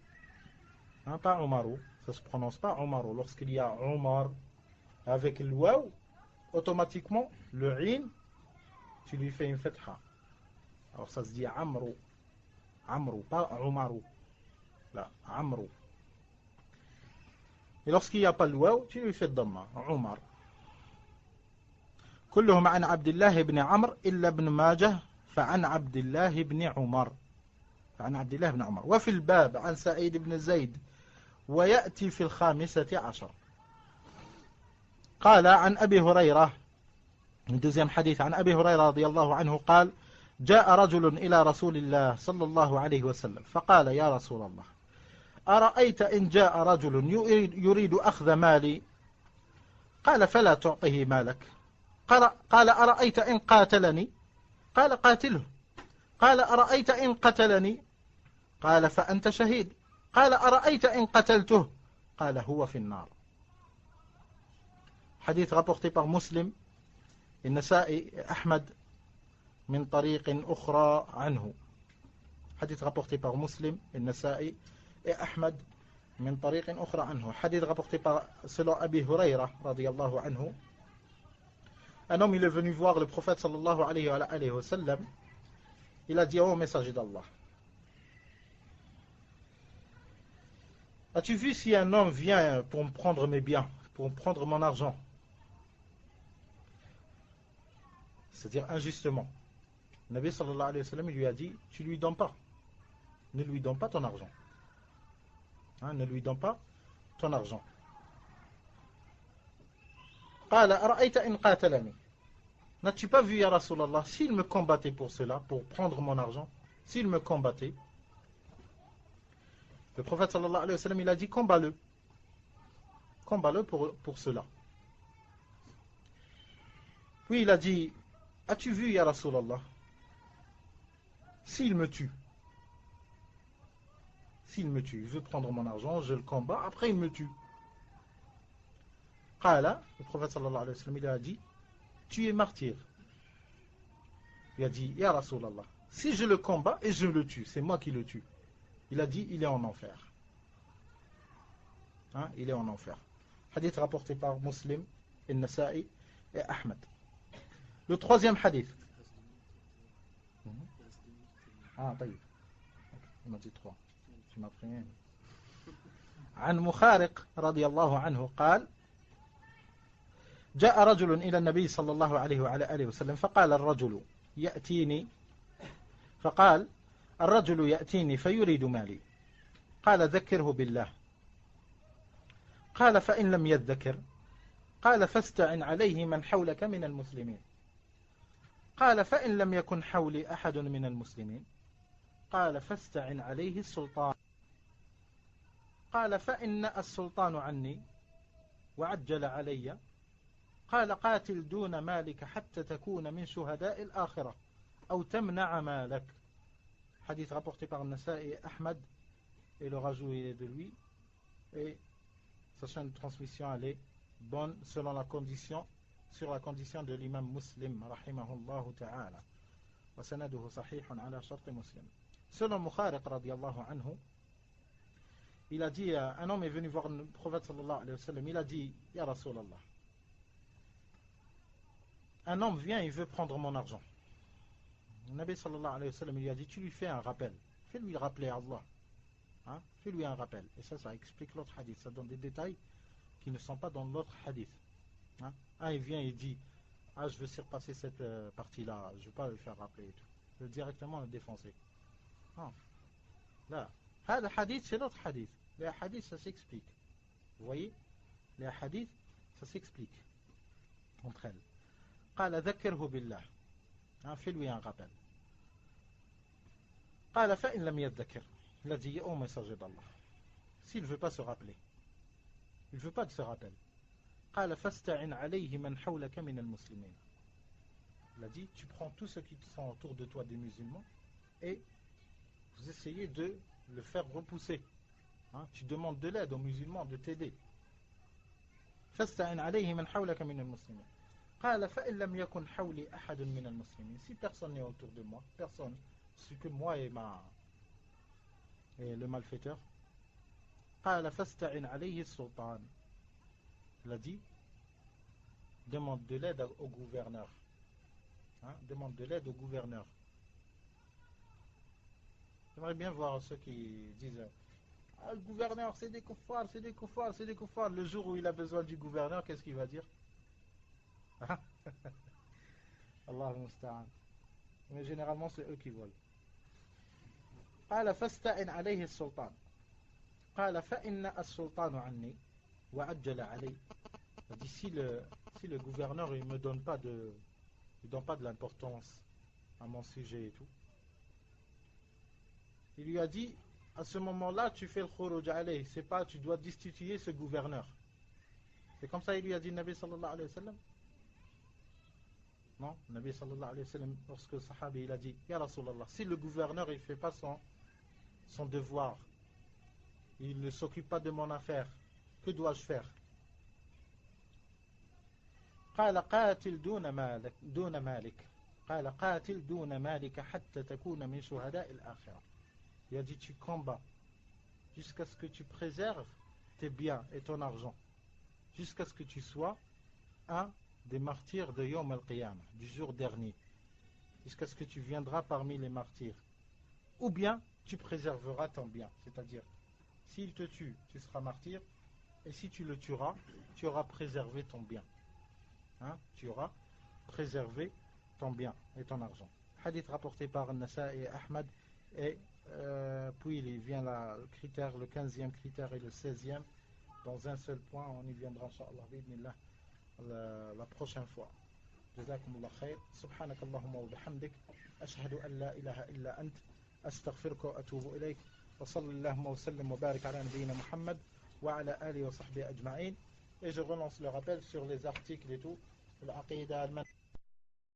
Hein, pas Umaru. Ça se prononce pas Umaru. Lorsqu'il y a Umar avec le waouh, automatiquement, le in, tu lui fais une fatha. Alors ça se dit Amru. Amru, pas Umaru. Là, Amru. Et lorsqu'il n'y a pas le waouh, tu lui fais dhamma. Umar. كلهم عن عبد الله بن عمرو إلا ابن ماجه فعن عبد الله بن عمر. فعن عبد الله بن عمر. وفي الباب عن سعيد بن زيد ويأتي في 15. قال عن أبي هريرة، deuxième حديث عن أبي هريرة رضي الله عنه قال جاء رجل إلى رسول الله صلى الله عليه وسلم فقال يا رسول الله أرأيت إن جاء رجل يريد أخذ مالي قال فلا تعطه مالك قال أرأيت إن قاتلني قال قاتله. قال أرأيت إن قتلني؟ قال فأنت شهيد. قال أرأيت إن قتلته؟ قال هو في النار. حديث rapporté par Muslim النسائي أحمد من طريق أخرى عنه. حديث rapporté par Muslim النسائي أحمد من طريق أخرى عنه. حديث rapporté par selon Abi Hurayra رضي الله عنه. Un homme il est venu voir le prophète sallallahu alayhi wa sallam. Il a dit oh messager d'Allah, as-tu vu si un homme vient pour me prendre mes biens, pour me prendre mon argent, c'est-à-dire injustement, le Nabi sallallahu alayhi wa sallam il lui a dit tu lui donnes pas, ne lui donne pas ton argent, hein, ne lui donne pas ton argent. قال أرأيت إن قاتلني, n'as-tu pas vu ya Rasulallah, s'il me combattait pour cela, pour prendre mon argent, s'il me combattait, le prophète sallallahu alayhi wa sallam il a dit combat-le, combat-le pour cela. Puis il a dit as-tu vu ya Rasulallah, s'il me tue, s'il me tue, il veut prendre mon argent, je le combats, après il me tue. Qala, le prophète sallallahu alayhi wa sallam il a dit tu es martyr. Il a dit ya Rasulallah, si je le combats et je le tue, c'est moi qui le tue. Il a dit il est en enfer, hein, il est en enfer. Hadith rapporté par Muslim, An-Nasa'i et Ahmed. Le troisième hadith. Ah, طيب. Il m'a dit 3. Tu m'as pris un. عن مخارق رضي الله عنه قال جاء رجل إلى النبي صلى الله عليه وعلى آله وسلم فقال الرجل يأتيني فيريد مالي. قال ذكره بالله. قال فإن لم يذكر؟ قال فاستعن عليه من حولك من المسلمين. قال فإن لم يكن حولي أحد من المسلمين؟ قال فاستعن عليه السلطان. قال فإن السلطان عني وعجل علي. قال قاتل دون مالك حتى تكون من شهداء الآخرة أو تمنع مالك. Hadith rapporté par Nasa'i et Ahmad, et le rajout est de lui, et sa chaîne de transmission elle est bonne selon la condition, sur la condition de l'imam Muslim rahimahullah ta'ala, wa sanaduhu sahihun ala shart Muslim. Selon Mukhariq radiyallahu anhu, il a dit, un homme est venu voir le prophète sallallahu alayhi wa sallam, il a dit ya Rasulallah, un homme vient, il veut prendre mon argent. Le Nabi sallallahu alayhi wa sallam il lui a dit tu lui fais un rappel, fais-lui rappeler Allah, hein? Fais-lui un rappel. Et ça explique l'autre hadith, ça donne des détails qui ne sont pas dans l'autre hadith, hein? Un il vient et dit ah je veux surpasser cette partie-là, je ne veux pas le faire rappeler et tout, je veux directement le défoncer. Non, là, le hadith c'est l'autre hadith. Les hadiths ça s'explique, vous voyez, les hadiths ça s'explique entre elles. قال ذكره بالله, fais-lui un rappel. قال فإن لم يذكر, il a dit oh messager d'Allah, s'il ne veut pas se rappeler, il ne veut pas de ce rappel, قال فاستعن عليه من حولك من المسلمين, il a dit tu prends tous ceux qui sont autour de toi des musulmans et vous essayez de le faire repousser, hein? Tu demandes de l'aide aux musulmans de t'aider. فاستعن عليه من حولك من المسلمين. قال فإن لم يكن حولي أحد من المسلمين, si personne n'est autour de moi, personne, c'est que moi et le malfaiteur. قال فاستعن عليه السلطان, il a dit demande de l'aide au gouverneur, hein? Demande de l'aide au gouverneur. J'aimerais bien voir ceux qui disent ah, le gouverneur c'est des kuffars, c'est des kuffars, c'est des kuffars. Le jour où il a besoin du gouverneur, qu'est-ce qu'il va dire? Allah musta'an. Mais généralement c'est eux qui volent. قال فاستعن عليه السلطان. قال فإن السلطان عني وعجل علي. Si le gouverneur il me donne pas de l'importance à mon sujet et tout, il lui a dit à ce moment-là tu fais le khuruj alayh, c'est pas tu dois destituer ce gouverneur. C'est comme ça il lui a dit Nabi sallallahu alayhi wa sallam. Non, Nabi sallallahu alayhi wa sallam, lorsque le sahabi il a dit, Ya Rasulallah, si le gouverneur il ne fait pas son devoir, il ne s'occupe pas de mon affaire, que dois-je faire? قال قاتل دون مالك قال قاتل دون مالك حتى تكون من شهداء الآخرة. Il a dit tu combats jusqu'à ce que tu préserves tes biens et ton argent, jusqu'à ce que tu sois un des martyrs de Yom al-Qiyamah, du jour dernier, jusqu'à ce que tu viendras parmi les martyrs. Ou bien tu préserveras ton bien, c'est-à-dire s'il te tue, tu seras martyr, et si tu le tueras, tu auras préservé ton bien. Tu auras préservé ton bien et ton argent. Hadith rapporté par Nasa'i et Ahmad, et puis il vient le 15e critère et le 16e dans un seul point. On y viendra inshallah bi'idhnillah la prochaine fois. Jazakumullah khair. Subhanakallahumma wa bihamdik, ashhadu an la ilaha illa ant, astaghfiruka wa atubu ilayk, wa sallallahu wa sallam wa barik ala nabiyyina Muhammad wa ala alihi wa sahbihi ajma'in. Et je relance le rappel sur les articles et tout, l'Aqidah al-Man.